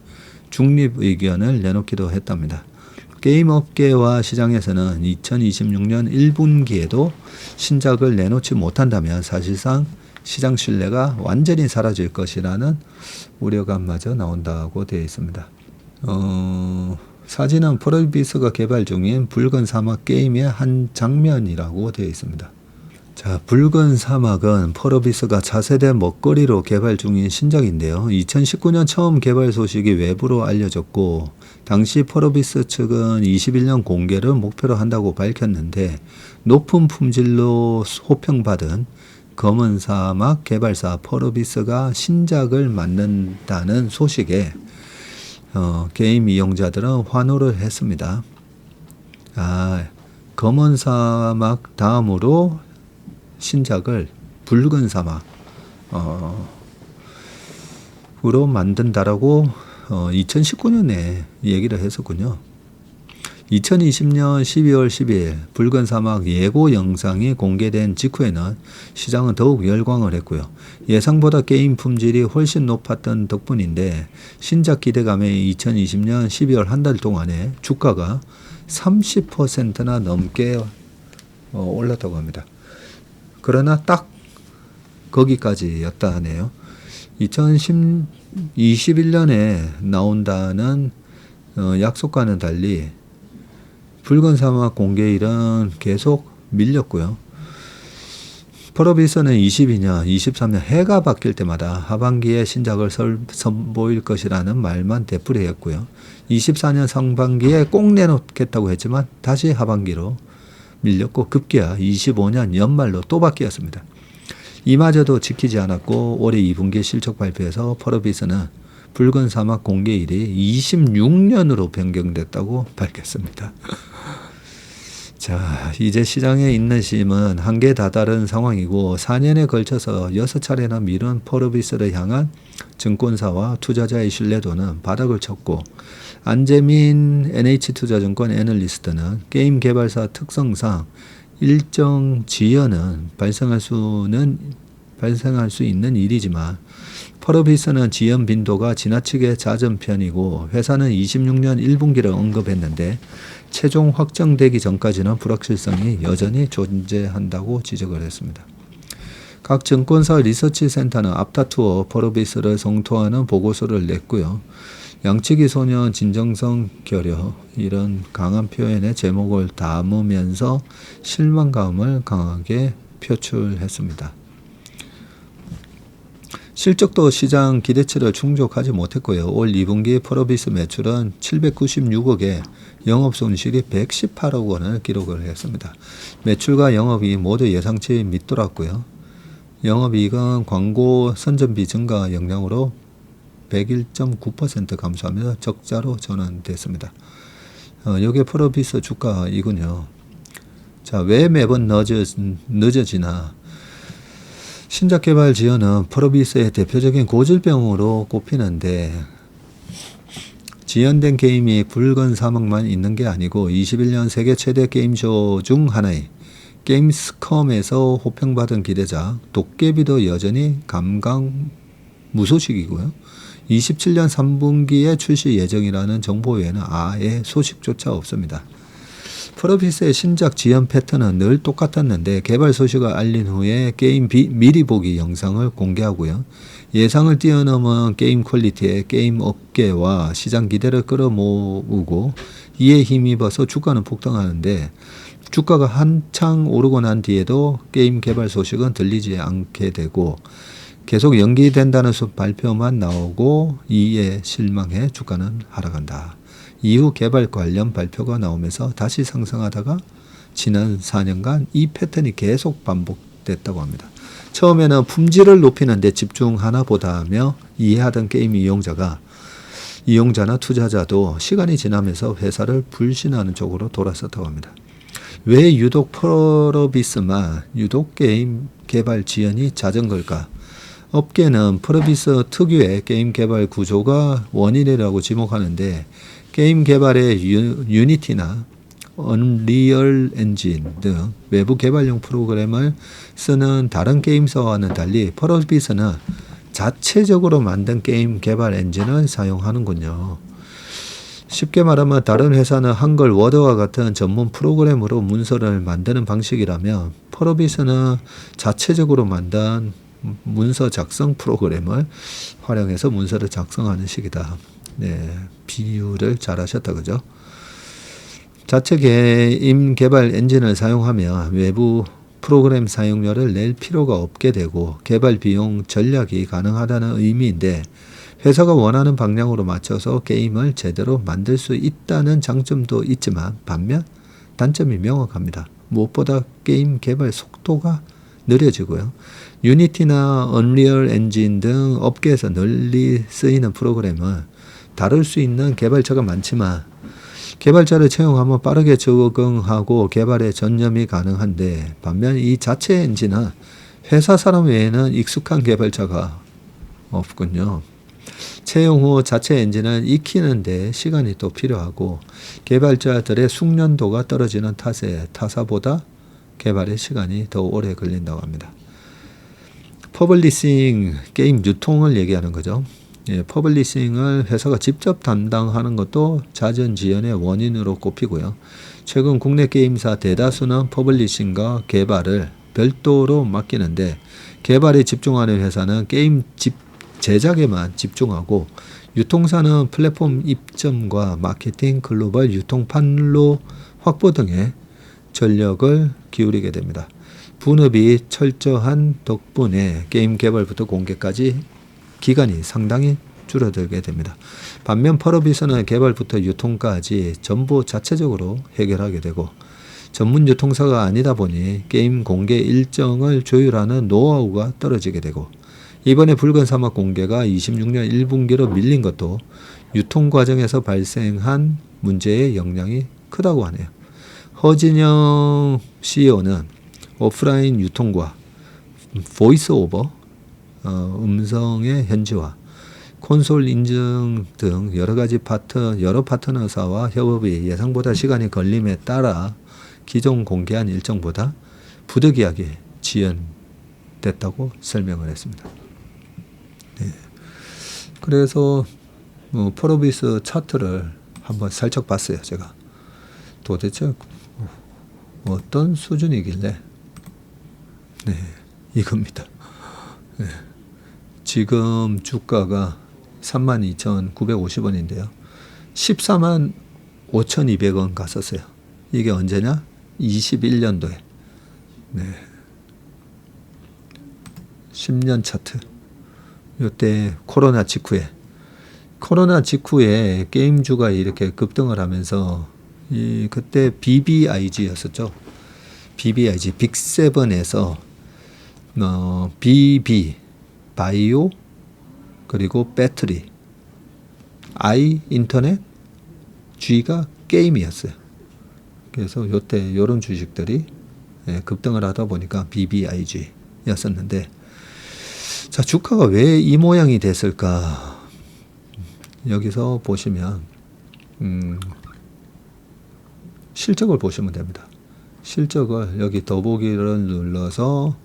중립 의견을 내놓기도 했답니다. 게임 업계와 시장에서는 2026년 1분기에도 신작을 내놓지 못한다면 사실상 시장 신뢰가 완전히 사라질 것이라는 우려감마저 나온다고 되어 있습니다. 사진은 펄어비스가 개발 중인 붉은 사막 게임의 한 장면이라고 되어 있습니다. 자, 붉은 사막은 펄어비스가 차세대 먹거리로 개발 중인 신작인데요. 2019년 처음 개발 소식이 외부로 알려졌고 당시 펄어비스 측은 21년 공개를 목표로 한다고 밝혔는데 높은 품질로 호평받은 검은 사막 개발사 펄어비스가 신작을 만든다는 소식에 게임 이용자들은 환호를 했습니다. 검은 사막 다음으로 신작을 붉은 사막으로 만든다라고 2019년에 얘기를 했었군요. 2020년 12월 12일 붉은 사막 예고 영상이 공개된 직후에는 시장은 더욱 열광을 했고요. 예상보다 게임 품질이 훨씬 높았던 덕분인데 신작 기대감에 2020년 12월 한 달 동안에 주가가 30%나 넘게 올랐다고 합니다. 그러나 딱 거기까지였다 하네요. 2021년에 나온다는 약속과는 달리 붉은 사막 공개일은 계속 밀렸고요. 펄어비스는 22년, 23년 해가 바뀔 때마다 하반기에 신작을 선보일 것이라는 말만 되풀이했고요. 24년 상반기에 꼭 내놓겠다고 했지만 다시 하반기로 밀렸고 급기야 25년 연말로 또 바뀌었습니다. 이마저도 지키지 않았고 올해 2분기 실적 발표에서 펄어비스는 붉은 사막 공개일이 26년으로 변경됐다고 밝혔습니다. 자, 이제 시장에 있는 심은 한계에 다다른 상황이고 4년에 걸쳐서 6차례나 미룬 펄어비스를 향한 증권사와 투자자의 신뢰도는 바닥을 쳤고 안재민 NH투자증권 애널리스트는 게임 개발사 특성상 일정 지연은 발생할 수 있는 일이지만 펄어비스는 지연 빈도가 지나치게 잦은 편이고 회사는 26년 1분기를 언급했는데 최종 확정되기 전까지는 불확실성이 여전히 존재한다고 지적을 했습니다. 각 증권사 리서치 센터는 앞다투어 펄어비스를 성토하는 보고서를 냈고요. 양치기 소년 진정성 결여 이런 강한 표현의 제목을 담으면서 실망감을 강하게 표출했습니다. 실적도 시장 기대치를 충족하지 못했고요. 올 2분기 펄어비스 매출은 796억에 영업손실이 118억 원을 기록을 했습니다. 매출과 영업이익 모두 예상치 밑돌았고요. 영업이익은 광고 선전비 증가 영향으로 101.9% 감소하며 적자로 전환됐습니다. 이게 펄어비스 주가이군요. 자, 왜 매번 늦어지나? 신작 개발 지연은 펄어비스의 대표적인 고질병으로 꼽히는데 지연된 게임이 붉은 사막만 있는 게 아니고 21년 세계 최대 게임쇼 중 하나인 게임스컴에서 호평받은 기대작 도깨비도 여전히 감감무소식이고요. 27년 3분기에 출시 예정이라는 정보 외에는 아예 소식조차 없습니다. 프로비스의 신작 지연 패턴은 늘 똑같았는데 개발 소식을 알린 후에 게임 미리 보기 영상을 공개하고요. 예상을 뛰어넘은 게임 퀄리티에 게임 업계와 시장 기대를 끌어모으고 이에 힘입어서 주가는 폭등하는데 주가가 한창 오르고 난 뒤에도 게임 개발 소식은 들리지 않게 되고 계속 연기된다는 발표만 나오고 이에 실망해 주가는 하락한다. 이후 개발 관련 발표가 나오면서 다시 상승하다가 지난 4년간 이 패턴이 계속 반복됐다고 합니다. 처음에는 품질을 높이는 데 집중하나 보다 하며 이해하던 게임 이용자나 투자자도 시간이 지나면서 회사를 불신하는 쪽으로 돌아섰다고 합니다. 왜 유독 프로비스만 유독 게임 개발 지연이 잦은 걸까? 업계는 프로비스 특유의 게임 개발 구조가 원인이라고 지목하는데 게임 개발의 유니티나 언리얼 엔진 등 외부 개발용 프로그램을 쓰는 다른 게임사와는 달리 프로비스는 자체적으로 만든 게임 개발 엔진을 사용하는군요. 쉽게 말하면 다른 회사는 한글 워드와 같은 전문 프로그램으로 문서를 만드는 방식이라면 프로비스는 자체적으로 만든 문서 작성 프로그램을 활용해서 문서를 작성하는 식이다. 네, 비유를 잘 하셨다 그죠? 자체 게임 개발 엔진을 사용하면 외부 프로그램 사용료를 낼 필요가 없게 되고 개발 비용 전략이 가능하다는 의미인데 회사가 원하는 방향으로 맞춰서 게임을 제대로 만들 수 있다는 장점도 있지만 반면 단점이 명확합니다. 무엇보다 게임 개발 속도가 느려지고요. 유니티나 언리얼 엔진 등 업계에서 널리 쓰이는 프로그램은 다룰 수 있는 개발자가 많지만 개발자를 채용하면 빠르게 적응하고 개발에 전념이 가능한데 반면 이 자체 엔진은 회사 사람 외에는 익숙한 개발자가 없군요. 채용 후 자체 엔진을 익히는데 시간이 또 필요하고 개발자들의 숙련도가 떨어지는 탓에 타사보다 개발의 시간이 더 오래 걸린다고 합니다. 퍼블리싱, 게임 유통을 얘기하는 거죠. 예, 퍼블리싱을 회사가 직접 담당하는 것도 자전지연의 원인으로 꼽히고요. 최근 국내 게임사 대다수는 퍼블리싱과 개발을 별도로 맡기는데 개발에 집중하는 회사는 게임 제작에만 집중하고 유통사는 플랫폼 입점과 마케팅, 글로벌 유통판로 확보 등에 전력을 기울이게 됩니다. 분업이 철저한 덕분에 게임 개발부터 공개까지 기간이 상당히 줄어들게 됩니다. 반면 퍼러비스는 개발부터 유통까지 전부 자체적으로 해결하게 되고 전문 유통사가 아니다 보니 게임 공개 일정을 조율하는 노하우가 떨어지게 되고 이번에 붉은 사막 공개가 26년 1분기로 밀린 것도 유통 과정에서 발생한 문제의 영향이 크다고 하네요. 허진영 CEO는 오프라인 유통과 보이스 오버, 음성의 현지화, 콘솔 인증 등 여러 파트너사와 협업이 예상보다 시간이 걸림에 따라 기존 공개한 일정보다 부득이하게 지연됐다고 설명을 했습니다. 네. 그래서 프로비스 차트를 한번 살짝 봤어요. 제가 도대체 어떤 수준이길래 네, 이겁니다. 네. 지금 주가가 32,950원인데요. 14만 5,200원 갔었어요. 이게 언제냐? 21년도에. 네. 10년 차트. 이때 코로나 직후에 게임주가 이렇게 급등을 하면서 그때 BBIG였었죠. BBIG 빅7에서 BB 바이오 그리고 배터리 I 인터넷 G가 게임이었어요. 그래서 요때 이런 주식들이 급등을 하다 보니까 BBIG였었는데 자 주가가 왜 이 모양이 됐을까? 여기서 보시면 실적을 보시면 됩니다. 실적을 여기 더보기를 눌러서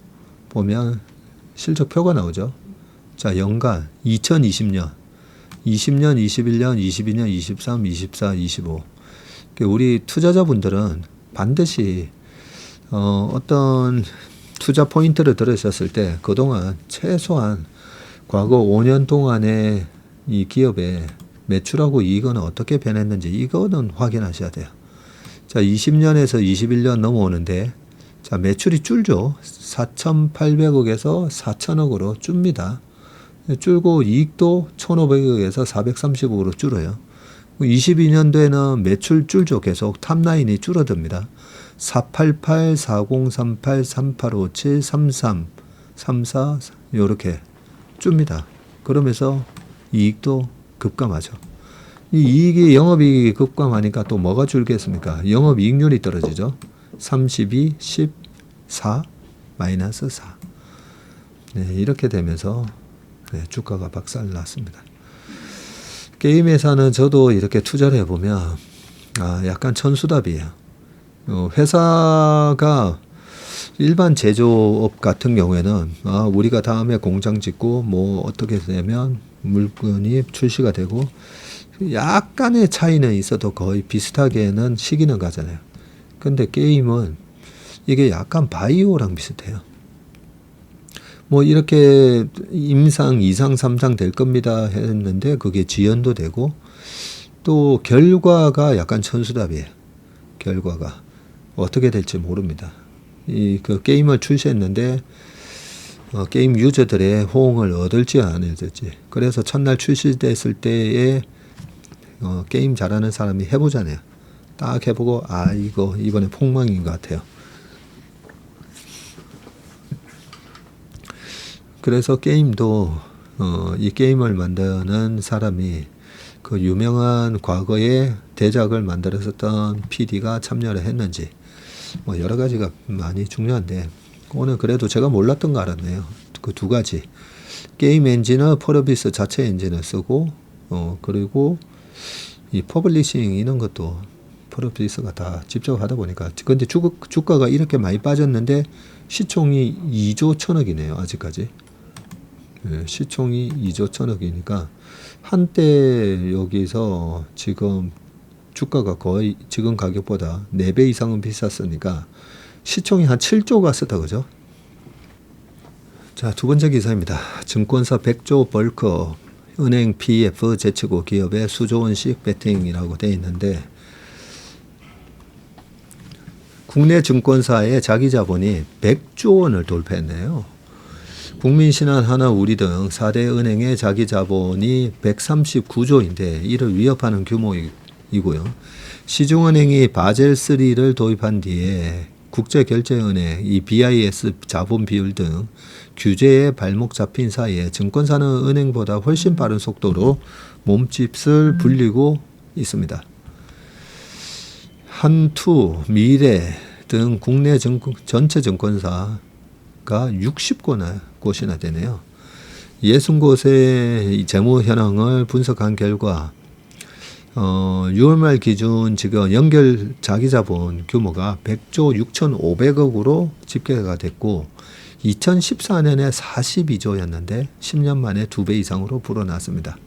보면 실적표가 나오죠. 자, 연간 2020년, 20년, 21년, 22년, 23, 24, 25 우리 투자자분들은 반드시 어떤 투자 포인트를 들으셨을 때 그동안 최소한 과거 5년 동안의 이 기업의 매출하고 이익은 어떻게 변했는지 이거는 확인하셔야 돼요. 자, 20년에서 21년 넘어오는데 자, 매출이 줄죠. 4,800억에서 4,000억으로 줍니다. 줄고 이익도 1,500억에서 430억으로 줄어요. 22년도에는 매출 줄죠. 계속 탑라인이 줄어듭니다. 488, 4038, 3857, 33, 34 이렇게 줍니다. 그러면서 이익도 급감하죠. 이 이익이 영업이익이 급감하니까 또 뭐가 줄겠습니까? 영업이익률이 떨어지죠. 32, 10, 4, 마이너스 4. 네, 이렇게 되면서 네, 주가가 박살났습니다. 게임 회사는 저도 이렇게 투자를 해보면 약간 천수답이에요. 회사가 일반 제조업 같은 경우에는 우리가 다음에 공장 짓고 뭐 어떻게 되면 물건이 출시가 되고 약간의 차이는 있어도 거의 비슷하게는 시기는 가잖아요. 근데 게임은 이게 약간 바이오랑 비슷해요. 뭐 이렇게 임상, 2상, 3상 될 겁니다 했는데 그게 지연도 되고 또 결과가 약간 천수답이에요. 결과가 어떻게 될지 모릅니다. 그 게임을 출시했는데 게임 유저들의 호응을 얻을지 안 얻을지. 그래서 첫날 출시됐을 때에 게임 잘하는 사람이 해보잖아요. 딱 해보고 이거 이번에 폭망인 것 같아요. 그래서 게임도 이 게임을 만드는 사람이 그 유명한 과거에 대작을 만들었었던 PD가 참여를 했는지 뭐 여러 가지가 많이 중요한데 오늘 그래도 제가 몰랐던 거 알았네요. 그 두 가지 게임 엔진은 펄어비스 자체 엔진을 쓰고 그리고 이 퍼블리싱 이런 것도 펄어비스가 다 직접 하다 보니까 근데 주가가 이렇게 많이 빠졌는데 시총이 2조 1천억이네요 아직까지. 네, 시총이 2조 1천억이니까 한때 여기서 지금 주가가 거의 지금 가격보다 4배 이상은 비쌌으니까 시총이 한 7조 갔었다 그죠? 자, 두 번째 기사입니다. 증권사 100조 벌크 은행 PF 제치고 기업의 수조 원씩 베팅이라고 되어 있는데 국내 증권사의 자기 자본이 100조 원을 돌파했네요. 국민신한, 하나, 우리 등 4대 은행의 자기 자본이 139조인데 이를 위협하는 규모이고요. 시중은행이 바젤3를 도입한 뒤에 국제결제은행, 이 BIS 자본 비율 등 규제에 발목 잡힌 사이에 증권사는 은행보다 훨씬 빠른 속도로 몸집을 불리고 있습니다. 한투, 미래 등 국내 전체 증권사가 60곳이나 되네요. 60곳의 재무 현황을 분석한 결과 6월 말 기준 지금 연결 자기자본 규모가 100조 6,500억으로 집계가 됐고 2014년에 42조였는데 10년 만에 2배 이상으로 불어났습니다.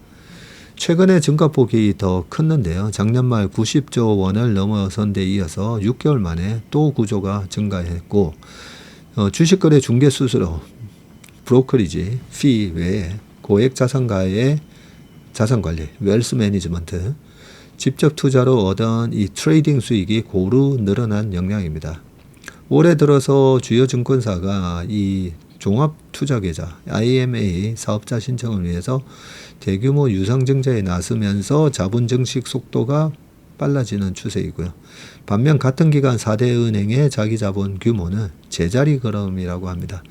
최근에 증가폭이 더 컸는데요. 작년 말 90조 원을 넘어선 데 이어서 6개월 만에 또 9조가 증가했고 주식거래 중개수수료, 브로커리지, 피 외에 고액 자산가의 자산관리, 웰스 매니지먼트, 직접 투자로 얻은 이 트레이딩 수익이 고루 늘어난 영향입니다. 올해 들어서 주요 증권사가 이 종합투자계좌 IMA 사업자 신청을 위해서 대규모 유상증자에 나서면서 자본 증식 속도가 빨라지는 추세이고요. 반면 같은 기간 4대 은행의 자기자본 규모는 제자리 걸음이라고 합니다.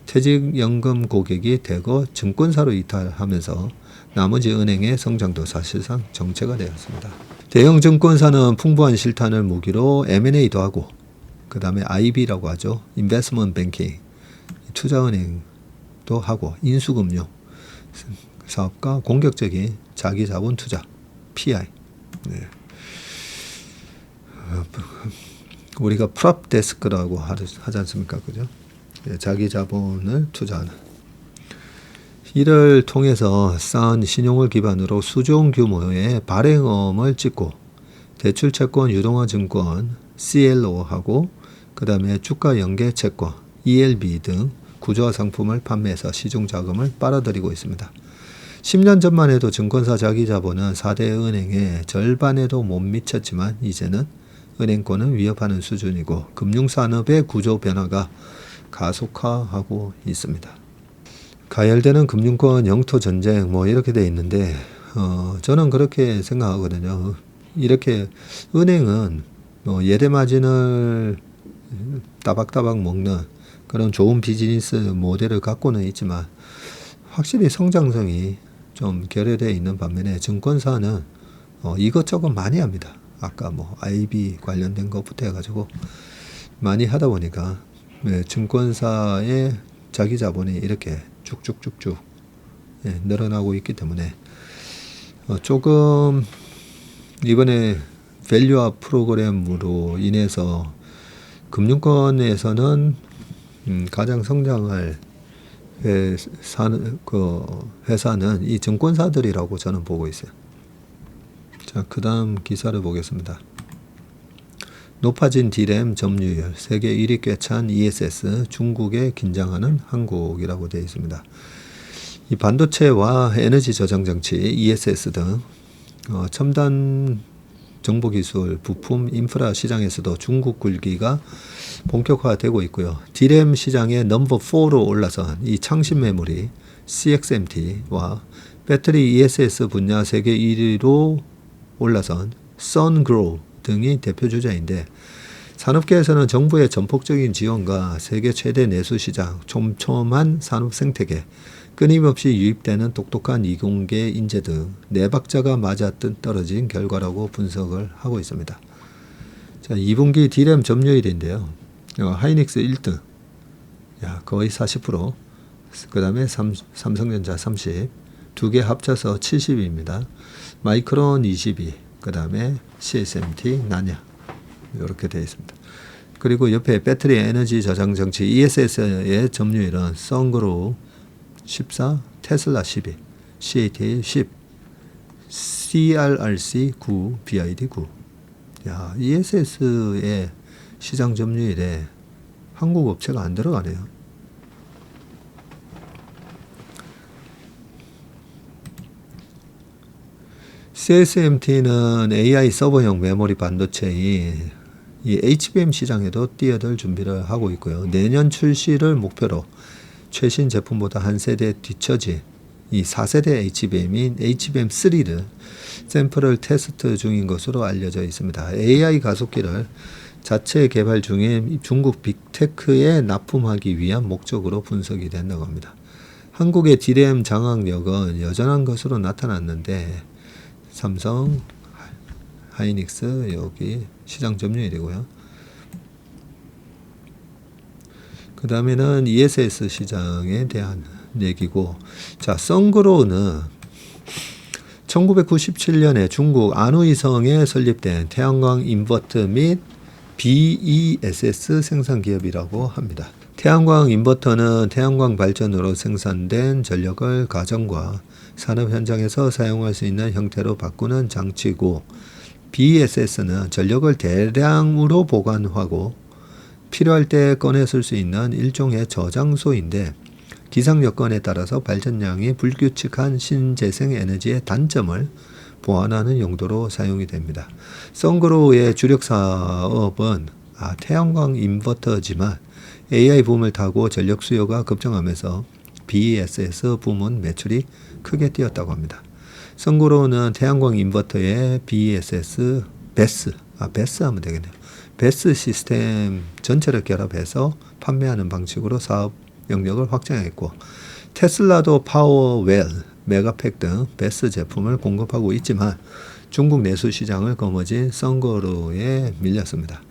퇴직연금 고객이 대거 증권사로 이탈하면서 나머지 은행의 성장도 사실상 정체가 되었습니다. 대형 증권사는 풍부한 실탄을 무기로 M&A도 하고 그 다음에 IB라고 하죠. 인베스트먼트 뱅킹, 투자은행도 하고 인수금융 사업과 공격적인 자기자본 투자, PI. 네. 우리가 프랍 데스크라고 하지 않습니까? 그죠? 네, 자기 자본을 투자하는. 이를 통해서 쌓은 신용을 기반으로 수조 규모의 발행엄을 찍고 대출채권, 유동화증권, CLO하고 그 다음에 주가 연계 채권, ELB 등 구조화 상품을 판매해서 시중자금을 빨아들이고 있습니다. 10년 전만 해도 증권사 자기자본은 4대 은행의 절반에도 못 미쳤지만 이제는 은행권을 위협하는 수준이고 금융산업의 구조 변화가 가속화하고 있습니다. 가열되는 금융권 영토 전쟁 이렇게 돼 있는데 저는 그렇게 생각하거든요. 이렇게 은행은 예대 마진을 따박따박 먹는 그런 좋은 비즈니스 모델을 갖고는 있지만 확실히 성장성이 좀 결여되어 있는 반면에 증권사는 이것저것 많이 합니다. 아까 IB 관련된 것부터 해가지고 많이 하다 보니까 증권사의 자기 자본이 이렇게 쭉쭉쭉쭉 늘어나고 있기 때문에 조금 이번에 밸류업 프로그램으로 인해서 금융권에서는 가장 성장할 회사는 이 증권사들이라고 저는 보고 있어요. 자, 그 다음 기사를 보겠습니다. 높아진 D램 점유율, 세계 1위 꿰찬 ESS, 중국에 긴장하는 한국이라고 되어 있습니다. 이 반도체와 에너지 저장 장치, ESS 등 첨단 정보기술, 부품, 인프라 시장에서도 중국 굴기가 본격화되고 있고요. D램 시장의 넘버 4로 올라선 이 창신 메모리 CXMT와 배터리 ESS 분야 세계 1위로 올라선 Sungrow 등이 대표 주자인데 산업계에서는 정부의 전폭적인 지원과 세계 최대 내수 시장, 촘촘한 산업 생태계, 끊임없이 유입되는 똑똑한 이공계 인재 등 네 박자가 맞아떨어진 떨어진 결과라고 분석을 하고 있습니다. 자, 2분기 D램 점유율인데요. 하이닉스 1등, 거의 40%, 그 다음에 삼성전자 30, 두 개 합쳐서 70입니다. 마이크론 22, 그 다음에 CSMT, 나냐 이렇게 되어 있습니다. 그리고 옆에 배터리 에너지 저장 장치 ESS의 점유율은 썬그로우 14, 테슬라 12, CATL 10, CRRC 9, BID 9. ESS의 시장 점유율에 한국 업체가 안 들어가네요. CSMT는 AI 서버형 메모리 반도체인 이 HBM 시장에도 뛰어들 준비를 하고 있고요. 내년 출시를 목표로 최신 제품보다 한 세대 뒤처진 이 4세대 HBM인 HBM3를 샘플을 테스트 중인 것으로 알려져 있습니다. AI 가속기를 자체 개발 중인 중국 빅테크에 납품하기 위한 목적으로 분석이 된다고 합니다. 한국의 D램 장악력은 여전한 것으로 나타났는데 삼성, 하이닉스 여기 시장 점유율이고요. 그 다음에는 ESS 시장에 대한 얘기고, 자, 썬그로우는 1997년에 중국 안후이성에 설립된 태양광 인버터 및 BESS 생산 기업이라고 합니다. 태양광 인버터는 태양광 발전으로 생산된 전력을 가정과 산업 현장에서 사용할 수 있는 형태로 바꾸는 장치고, BESS는 전력을 대량으로 보관하고 필요할 때 꺼내 쓸 수 있는 일종의 저장소인데 기상 여건에 따라서 발전량이 불규칙한 신재생 에너지의 단점을 보완하는 용도로 사용이 됩니다. 썬그로우의 주력 사업은 태양광 인버터지만 AI 붐을 타고 전력 수요가 급증하면서 BESS 부문 매출이 크게 뛰었다고 합니다. 썬그로우는 태양광 인버터의 BESS, 베스 하면 되겠네요. 베스 시스템 전체를 결합해서 판매하는 방식으로 사업 영역을 확장했고, 테슬라도 파워웰, 메가팩 등 베스 제품을 공급하고 있지만 중국 내수 시장을 거머쥔 썬그로우에 밀렸습니다.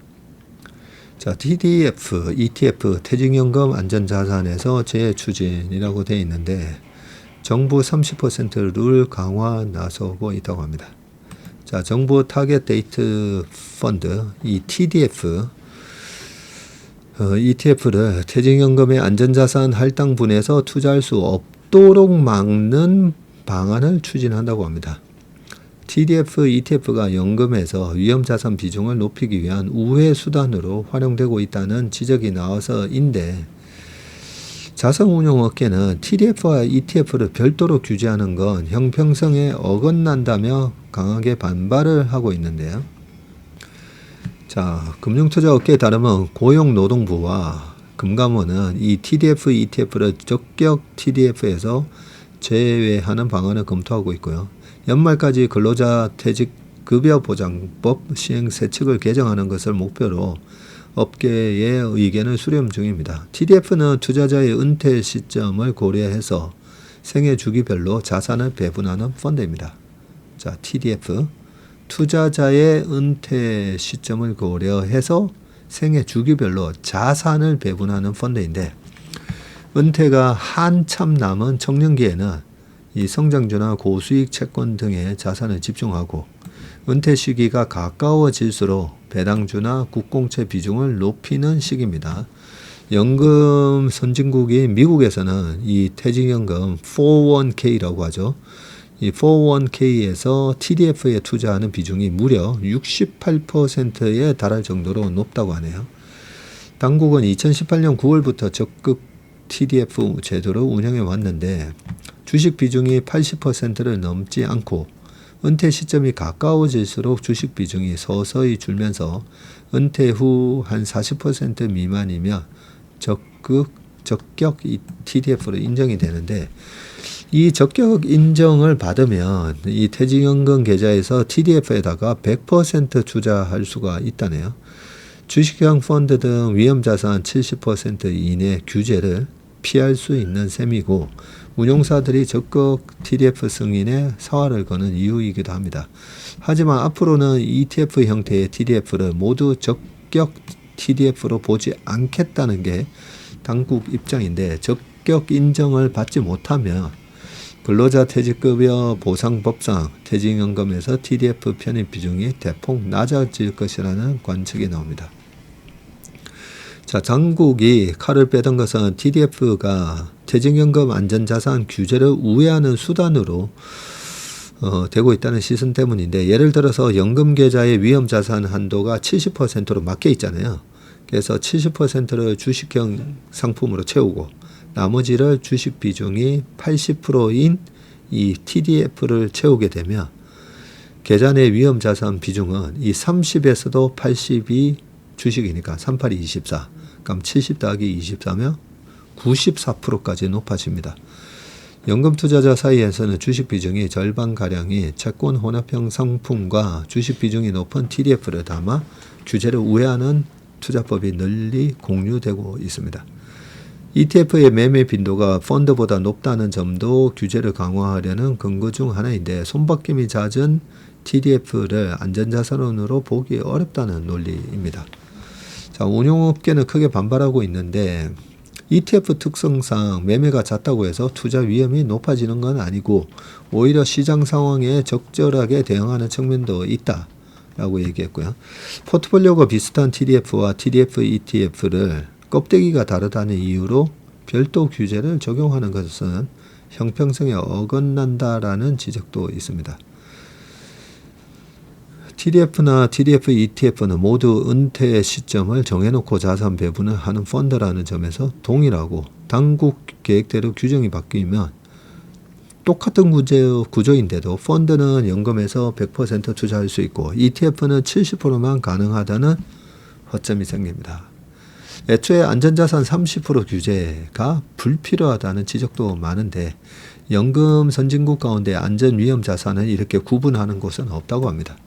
자, TDF, ETF, 퇴직연금 안전자산에서 재추진이라고 되어 있는데 정부 30% 룰 강화 나서고 있다고 합니다. 자, 정부 타겟 데이트 펀드, 이 TDF, ETF를 퇴직연금의 안전자산 할당분에서 투자할 수 없도록 막는 방안을 추진한다고 합니다. TDF, ETF가 연금에서 위험자산 비중을 높이기 위한 우회 수단으로 활용되고 있다는 지적이 나와서인데, 자산운용업계는 TDF와 ETF를 별도로 규제하는 건 형평성에 어긋난다며 강하게 반발을 하고 있는데요. 자, 금융투자업계에 따르면 고용노동부와 금감원은 이 TDF, ETF를 적격 TDF에서 제외하는 방안을 검토하고 있고요. 연말까지 근로자 퇴직급여보장법 시행 세칙을 개정하는 것을 목표로 업계의 의견을 수렴 중입니다. TDF는 투자자의 은퇴 시점을 고려해서 생애 주기별로 자산을 배분하는 펀드입니다. 자, TDF, 투자자의 은퇴 시점을 고려해서 생애 주기별로 자산을 배분하는 펀드인데, 은퇴가 한참 남은 청년기에는 이 성장주나 고수익 채권 등의 자산을 집중하고, 은퇴 시기가 가까워질수록 배당주나 국공채 비중을 높이는 시기입니다. 연금 선진국인 미국에서는 이 퇴직연금 401k라고 하죠. 이 401k에서 TDF에 투자하는 비중이 무려 68%에 달할 정도로 높다고 하네요. 당국은 2018년 9월부터 적극 TDF 제도를 운영해 왔는데, 주식 비중이 80%를 넘지 않고 은퇴 시점이 가까워질수록 주식 비중이 서서히 줄면서 은퇴 후 한 40% 미만이면 적격 TDF로 인정이 되는데, 이 적격 인정을 받으면 이 퇴직연금 계좌에서 TDF에다가 100% 투자할 수가 있다네요. 주식형 펀드 등 위험자산 70% 이내 규제를 피할 수 있는 셈이고, 운용사들이 적극 TDF 승인에 사활을 거는 이유이기도 합니다. 하지만 앞으로는 ETF 형태의 TDF를 모두 적격 TDF로 보지 않겠다는 게 당국 입장인데, 적격 인정을 받지 못하면 근로자 퇴직급여 보상법상 퇴직연금에서 TDF 편입 비중이 대폭 낮아질 것이라는 관측이 나옵니다. 자, 당국이 칼을 빼던 것은 TDF가 퇴직연금 안전자산 규제를 우회하는 수단으로 되고 있다는 시선 때문인데, 예를 들어서 연금계좌의 위험자산 한도가 70%로 막혀 있잖아요. 그래서 70%를 주식형 상품으로 채우고 나머지를 주식 비중이 80%인 이 TDF를 채우게 되면 계좌 내 위험자산 비중은 이 30에서도 80이 주식이니까 38이 24, 그럼 70 더하기 24면 94%까지 높아집니다. 연금 투자자 사이에서는 주식 비중이 절반가량이 채권 혼합형 상품과 주식 비중이 높은 TDF를 담아 규제를 우회하는 투자법이 널리 공유되고 있습니다. ETF의 매매 빈도가 펀드보다 높다는 점도 규제를 강화하려는 근거 중 하나인데, 손바뀜이 잦은 TDF를 안전자산으로 보기 어렵다는 논리입니다. 자, 운용업계는 크게 반발하고 있는데, ETF 특성상 매매가 잦다고 해서 투자 위험이 높아지는 건 아니고 오히려 시장 상황에 적절하게 대응하는 측면도 있다라고 얘기했고요. 포트폴리오가 비슷한 TDF와 TDF ETF를 껍데기가 다르다는 이유로 별도 규제를 적용하는 것은 형평성에 어긋난다라는 지적도 있습니다. TDF나 TDF ETF는 모두 은퇴 시점을 정해놓고 자산 배분을 하는 펀드라는 점에서 동일하고, 당국 계획대로 규정이 바뀌면 똑같은 구조인데도 펀드는 연금에서 100% 투자할 수 있고 ETF는 70%만 가능하다는 허점이 생깁니다. 애초에 안전자산 30% 규제가 불필요하다는 지적도 많은데, 연금 선진국 가운데 안전위험자산을 이렇게 구분하는 곳은 없다고 합니다.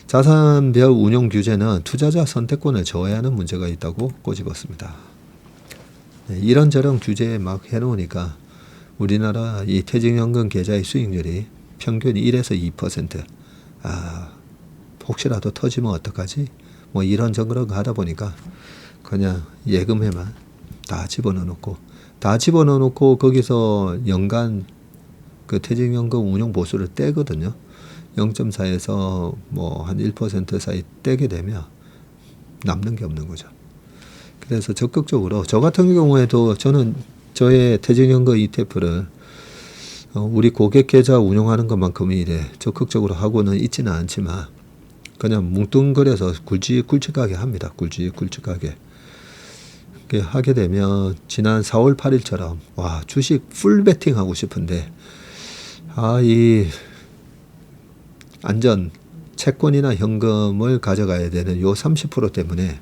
자산별 운용 규제는 투자자 선택권을 저해하는 문제가 있다고 꼬집었습니다. 이런저런 규제 막 해놓으니까 우리나라 이 퇴직연금 계좌의 수익률이 평균 1에서 2%. 혹시라도 터지면 어떡하지? 뭐 이런저런 거 하다 보니까 그냥 예금에만 다 집어넣어놓고 거기서 연간 그 퇴직연금 운용 보수를 떼거든요. 0.4에서 뭐 한 1% 사이 떼게 되면 남는 게 없는 거죠. 그래서 적극적으로 저 같은 경우에도 저는 저의 퇴직연금 ETF를 우리 고객 계좌 운영하는 것만큼이 이래 적극적으로 하고는 있지는 않지만 그냥 뭉뚱그려서 굵직굵직하게 합니다. 굵직굵직하게. 이렇게 하게 되면 지난 4월 8일처럼 와 주식 풀 베팅 하고 싶은데 이 안전 채권이나 현금을 가져가야 되는 요 30% 때문에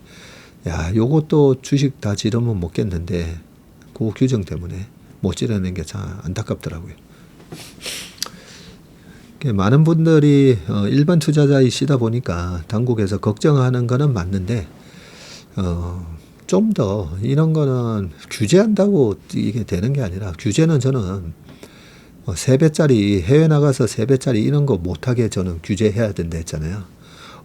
요것도 주식 다 지르면 못 겠는데 그 규정 때문에 못 지르는 게 참 안타깝더라고요. 많은 분들이 일반 투자자이시다 보니까 당국에서 걱정하는 거는 맞는데 좀 더 이런 거는 규제한다고 이게 되는 게 아니라 규제는 저는 3배짜리 해외 나가서 3배짜리 이런 거 못하게 저는 규제해야 된다 했잖아요.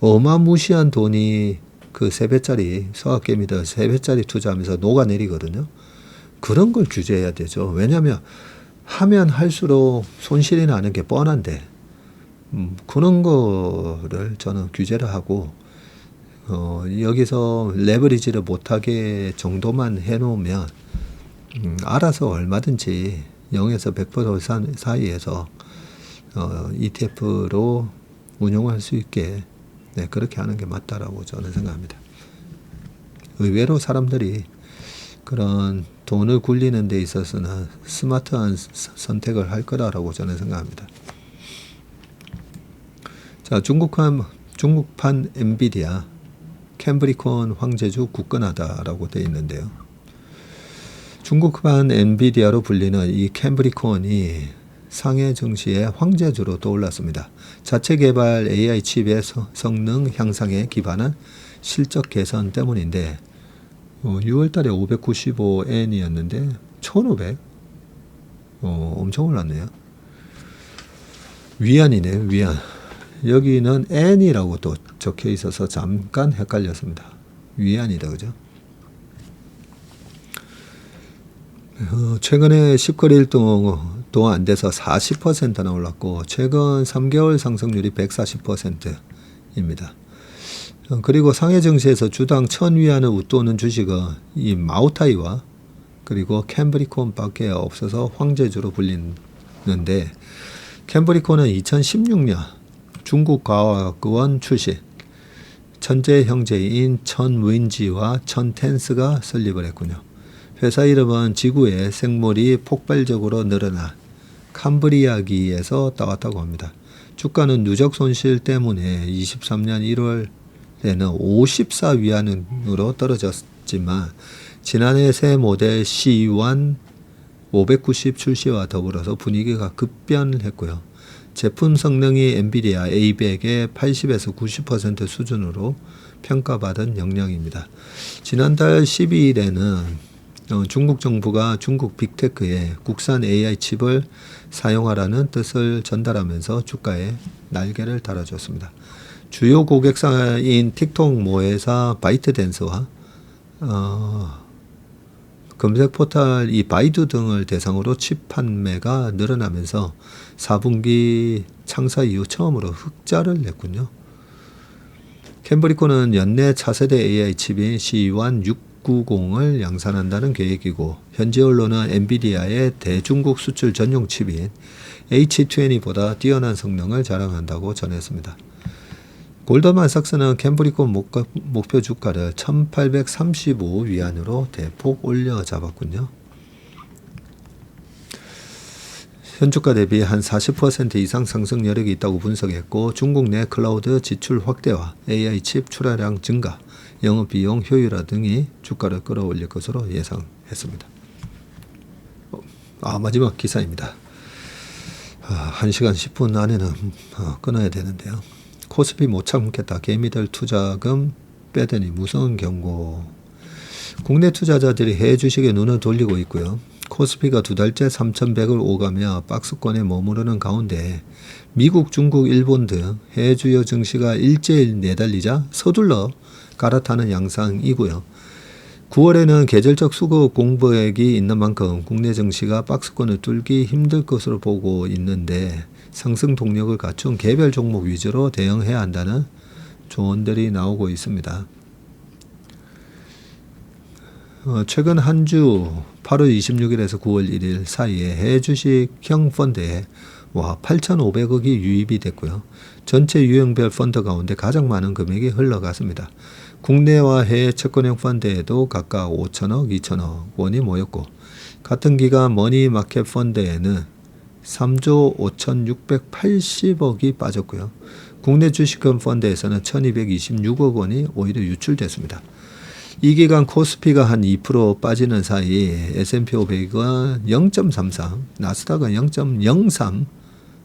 어마무시한 돈이 그 3배짜리 서학개미들 3배짜리 투자하면서 녹아내리거든요. 그런 걸 규제해야 되죠. 왜냐하면 하면 할수록 손실이 나는 게 뻔한데 그런 거를 저는 규제를 하고 여기서 레버리지를 못하게 정도만 해놓으면 알아서 얼마든지 0에서 100% 사이에서 ETF로 운용할 수 있게 그렇게 하는 게 맞다라고 저는 생각합니다. 의외로 사람들이 그런 돈을 굴리는 데 있어서는 스마트한 선택을 할 거라고 저는 생각합니다. 자, 중국판 엔비디아 캠브리콘 황제주 굳건하다라고 되어 있는데요. 중국판 엔비디아로 불리는 이 캠브리콘이 상해 증시의 황제주로 떠올랐습니다. 자체 개발 AI 칩의 성능 향상에 기반한 실적 개선 때문인데 6월 달에 595엔이었는데 1500? 엄청 올랐네요. 위안이네요. 위안. 여기는 N이라고 또 적혀 있어서 잠깐 헷갈렸습니다. 위안이다, 그죠? 최근에 10거래일 동안 안 돼서 40%나 올랐고 최근 3개월 상승률이 140%입니다. 그리고 상해 증시에서 주당 1000위안을 웃도는 주식은 이 마우타이와 그리고 캠브리콘밖에 없어서 황제주로 불리는데 캠브리콘은 2016년 중국 과학원 출신 천재 형제인 천 윈지와 천 텐스가 설립을 했군요. 회사 이름은 지구의 생물이 폭발적으로 늘어난 캄브리아기에서 따왔다고 합니다. 주가는 누적 손실 때문에 23년 1월에는 54위안으로 떨어졌지만 지난해 새 모델 C1 590 출시와 더불어서 분위기가 급변했고요. 제품 성능이 엔비디아 A100의 80에서 90% 수준으로 평가받은 역량입니다. 지난달 12일에는 중국 정부가 중국 빅테크에 국산 AI 칩을 사용하라는 뜻을 전달하면서 주가에 날개를 달아줬습니다. 주요 고객사인 틱톡 모회사 바이트댄스와 검색 포털 이 바이두 등을 대상으로 칩 판매가 늘어나면서 4분기 창사 이후 처음으로 흑자를 냈군요. 캠브리콘은 연내 차세대 AI 칩인 C1 690을 양산한다는 계획이고 현지 언론은 엔비디아의 대중국 수출 전용 칩인 H20보다 뛰어난 성능을 자랑한다고 전했습니다. 골드만삭스는 캠브리콘 목표 주가를 1835위안으로 대폭 올려 잡았군요. 현주가 대비 한 40% 이상 상승 여력이 있다고 분석했고 중국 내 클라우드 지출 확대와 AI 칩 출하량 증가, 영업비용 효율화 등이 주가를 끌어올릴 것으로 예상했습니다. 마지막 기사입니다. 1시간 10분 안에는 끊어야 되는데요. 코스피 못 참겠다. 개미들 투자금 빼더니 무서운 경고. 국내 투자자들이 해외 주식에 눈을 돌리고 있고요. 코스피가 2달째 3,100을 오가며 박스권에 머무르는 가운데 미국, 중국, 일본 등 해외 주요 증시가 일제일 내달리자 서둘러 갈아타는 양상이고요. 9월에는 계절적 수급 공백이 있는 만큼 국내 증시가 박스권을 뚫기 힘들 것으로 보고 있는데 상승 동력을 갖춘 개별 종목 위주로 대응해야 한다는 조언들이 나오고 있습니다. 최근 한 주 8월 26일에서 9월 1일 사이에 해외 주식형 펀드에 8,500억이 유입이 됐고요. 전체 유형별 펀드 가운데 가장 많은 금액이 흘러갔습니다. 국내와 해외 채권형 펀드에도 각각 5천억, 2천억 원이 모였고 같은 기간 머니마켓 펀드에는 3조 5,680억이 빠졌고요. 국내 주식형 펀드에서는 1,226억 원이 오히려 유출됐습니다. 이 기간 코스피가 한 2% 빠지는 사이 S&P 500은 0.33, 나스닥은 0.03,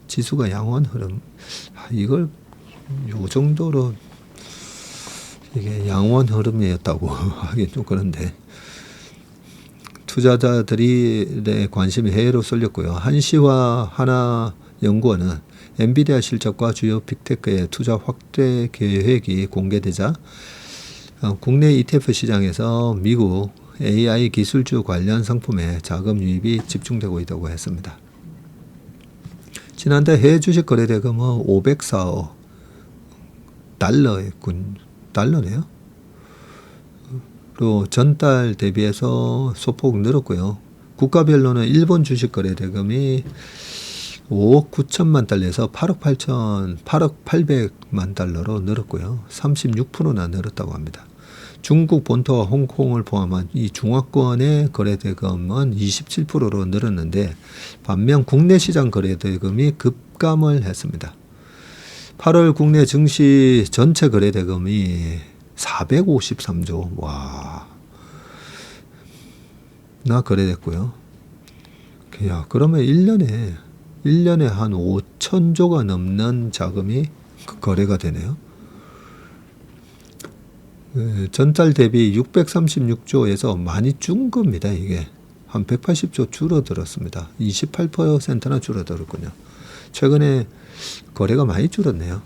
지수가 양호한 흐름. 이걸 요 정도로 이게 양호한 흐름이었다고 하긴 좀 그런데 투자자들의 관심이 해외로 쏠렸고요. 한시와 하나연구원은 엔비디아 실적과 주요 빅테크의 투자 확대 계획이 공개되자 국내 ETF 시장에서 미국 AI 기술주 관련 상품에 자금 유입이 집중되고 있다고 했습니다. 지난달 해외 주식 거래 대금은 504억 달러네요. 그리고 전달 대비해서 소폭 늘었고요. 국가별로는 일본 주식 거래 대금이 5억 9천만 달러에서 8억 800만 달러로 늘었고요. 36%나 늘었다고 합니다. 중국 본토와 홍콩을 포함한 이 중화권의 거래 대금은 27%로 늘었는데 반면 국내 시장 거래 대금이 급감을 했습니다. 8월 국내 증시 전체 거래 대금이 453조 나 거래됐고요. 야, 그러면 1년에 한 5천조가 넘는 자금이 거래가 되네요. 전달 대비 636조에서 많이 준 겁니다. 이게 한 180조 줄어들었습니다. 28%나 줄어들었군요. 최근에 거래가 많이 줄었네요.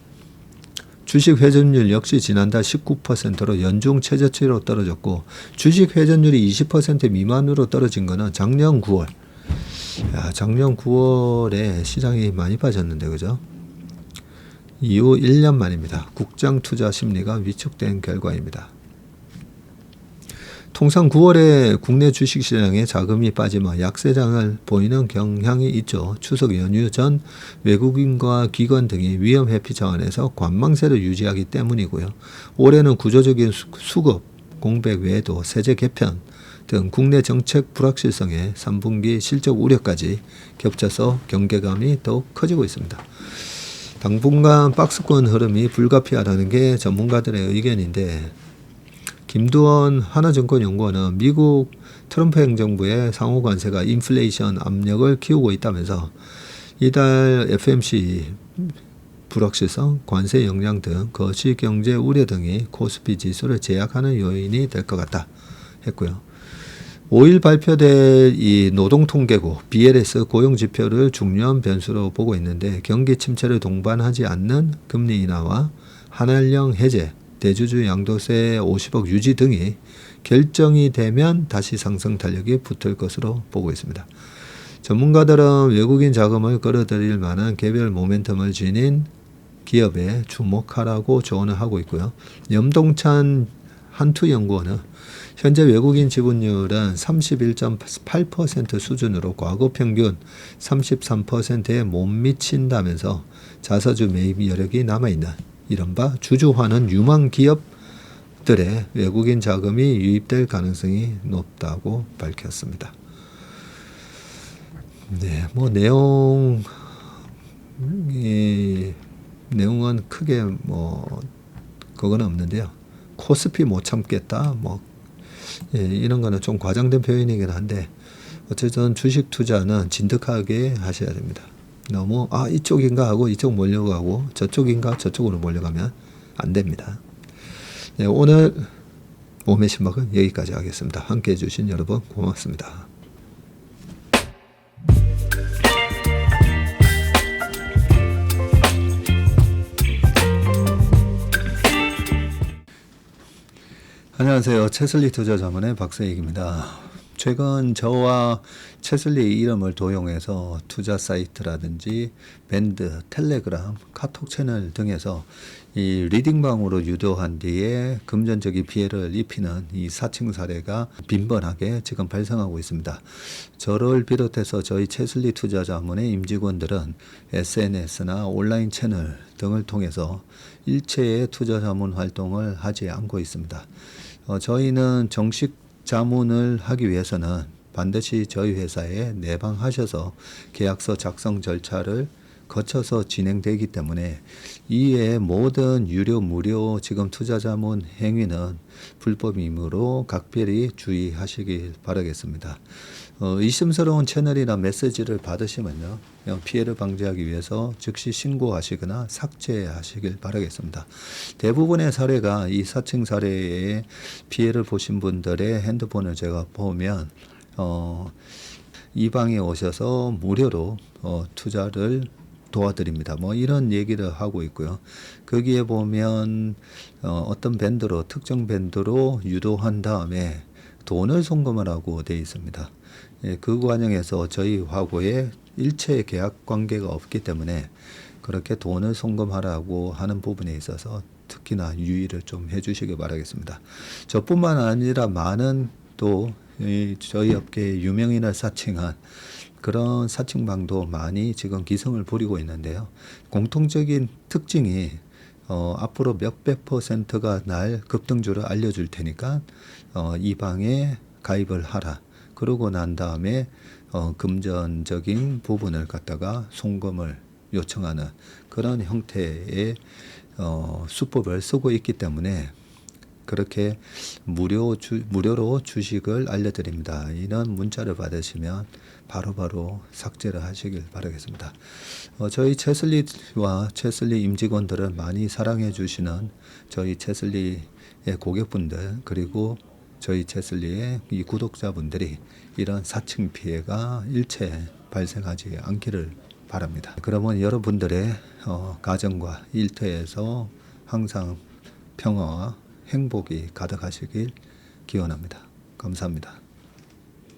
주식 회전율 역시 지난달 19%로 연중 최저치로 떨어졌고 주식 회전율이 20% 미만으로 떨어진 거는 작년 9월. 작년 9월에 시장이 많이 빠졌는데 그죠? 이후 1년 만입니다. 국장 투자 심리가 위축된 결과입니다. 통상 9월에 국내 주식시장에 자금이 빠지며 약세장을 보이는 경향이 있죠. 추석 연휴 전 외국인과 기관 등이 위험 회피 차원에서 관망세를 유지하기 때문이고요. 올해는 구조적인 수급 공백 외에도 세제 개편 등 국내 정책 불확실성에 3분기 실적 우려까지 겹쳐서 경계감이 더욱 커지고 있습니다. 당분간 박스권 흐름이 불가피하다는 게 전문가들의 의견인데 김두원 하나증권연구원은 미국 트럼프 행정부의 상호 관세가 인플레이션 압력을 키우고 있다면서 이달 FMC 불확실성, 관세 영향 등 거시경제 우려 등이 코스피 지수를 제약하는 요인이 될 것 같다 했고요. 5일 발표될 이 노동통계국 BLS 고용지표를 중요한 변수로 보고 있는데 경기 침체를 동반하지 않는 금리 인하와 한한령 해제, 대주주 양도세 50억 유지 등이 결정이 되면 다시 상승 탄력이 붙을 것으로 보고 있습니다. 전문가들은 외국인 자금을 끌어들일 만한 개별 모멘텀을 지닌 기업에 주목하라고 조언을 하고 있고요. 염동찬 한투연구원은 현재 외국인 지분율은 31.8% 수준으로 과거 평균 33%에 못 미친다면서 자사주 매입 여력이 남아있는 이른바 주주환원 유망 기업들의 외국인 자금이 유입될 가능성이 높다고 밝혔습니다. 네, 뭐 내용은 크게 그건 없는데요. 코스피 못 참겠다, 이런 거는 좀 과장된 표현이긴 한데 어쨌든 주식 투자는 진득하게 하셔야 됩니다. 너무 이쪽인가 하고 이쪽 몰려가고 저쪽인가 저쪽으로 몰려가면 안 됩니다. 네, 오늘 몸의 신박은 여기까지 하겠습니다. 함께해 주신 여러분 고맙습니다. 안녕하세요. 채슬리 투자자문의 박세익입니다. 최근 저와 채슬리 이름을 도용해서 투자 사이트라든지 밴드, 텔레그램, 카톡 채널 등에서 이 리딩방으로 유도한 뒤에 금전적인 피해를 입히는 이 사칭 사례가 빈번하게 지금 발생하고 있습니다. 저를 비롯해서 저희 채슬리 투자자문의 임직원들은 SNS나 온라인 채널 등을 통해서 일체의 투자자문 활동을 하지 않고 있습니다. 저희는 정식 자문을 하기 위해서는 반드시 저희 회사에 내방하셔서 계약서 작성 절차를 거쳐서 진행되기 때문에 이외의 모든 유료 무료 지금 투자자문 행위는 불법이므로 각별히 주의하시길 바라겠습니다. 의심스러운 채널이나 메시지를 받으시면요, 피해를 방지하기 위해서 즉시 신고하시거나 삭제하시길 바라겠습니다. 대부분의 사례가 이 사칭 사례에 피해를 보신 분들의 핸드폰을 제가 보면 이 방에 오셔서 무료로 투자를 도와드립니다. 뭐 이런 얘기를 하고 있고요. 거기에 보면 어떤 밴드로 특정 밴드로 유도한 다음에 돈을 송금하라고 되어 있습니다. 예, 그 과정에서 저희 하고의 일체 계약 관계가 없기 때문에 그렇게 돈을 송금하라고 하는 부분에 있어서 특히나 유의를 좀 해주시기 바라겠습니다. 저뿐만 아니라 많은 또 저희 업계의 유명인을 사칭한 그런 사칭방도 많이 지금 기승을 부리고 있는데요. 공통적인 특징이 앞으로 몇백 %가 날 급등주를 알려줄 테니까 이 방에 가입을 하라. 그러고 난 다음에 금전적인 부분을 갖다가 송금을 요청하는 그런 형태의 수법을 쓰고 있기 때문에 그렇게 무료로 주식을 알려드립니다. 이런 문자를 받으시면 바로바로 삭제를 하시길 바라겠습니다. 저희 채슬리와 채슬리 임직원들을 많이 사랑해 주시는 저희 채슬리의 고객분들 그리고 저희 채슬리의 이 구독자분들이 이런 사칭 피해가 일체 발생하지 않기를 바랍니다. 그러면 여러분들의 가정과 일터에서 항상 평화와 행복이 가득하시길 기원합니다. 감사합니다.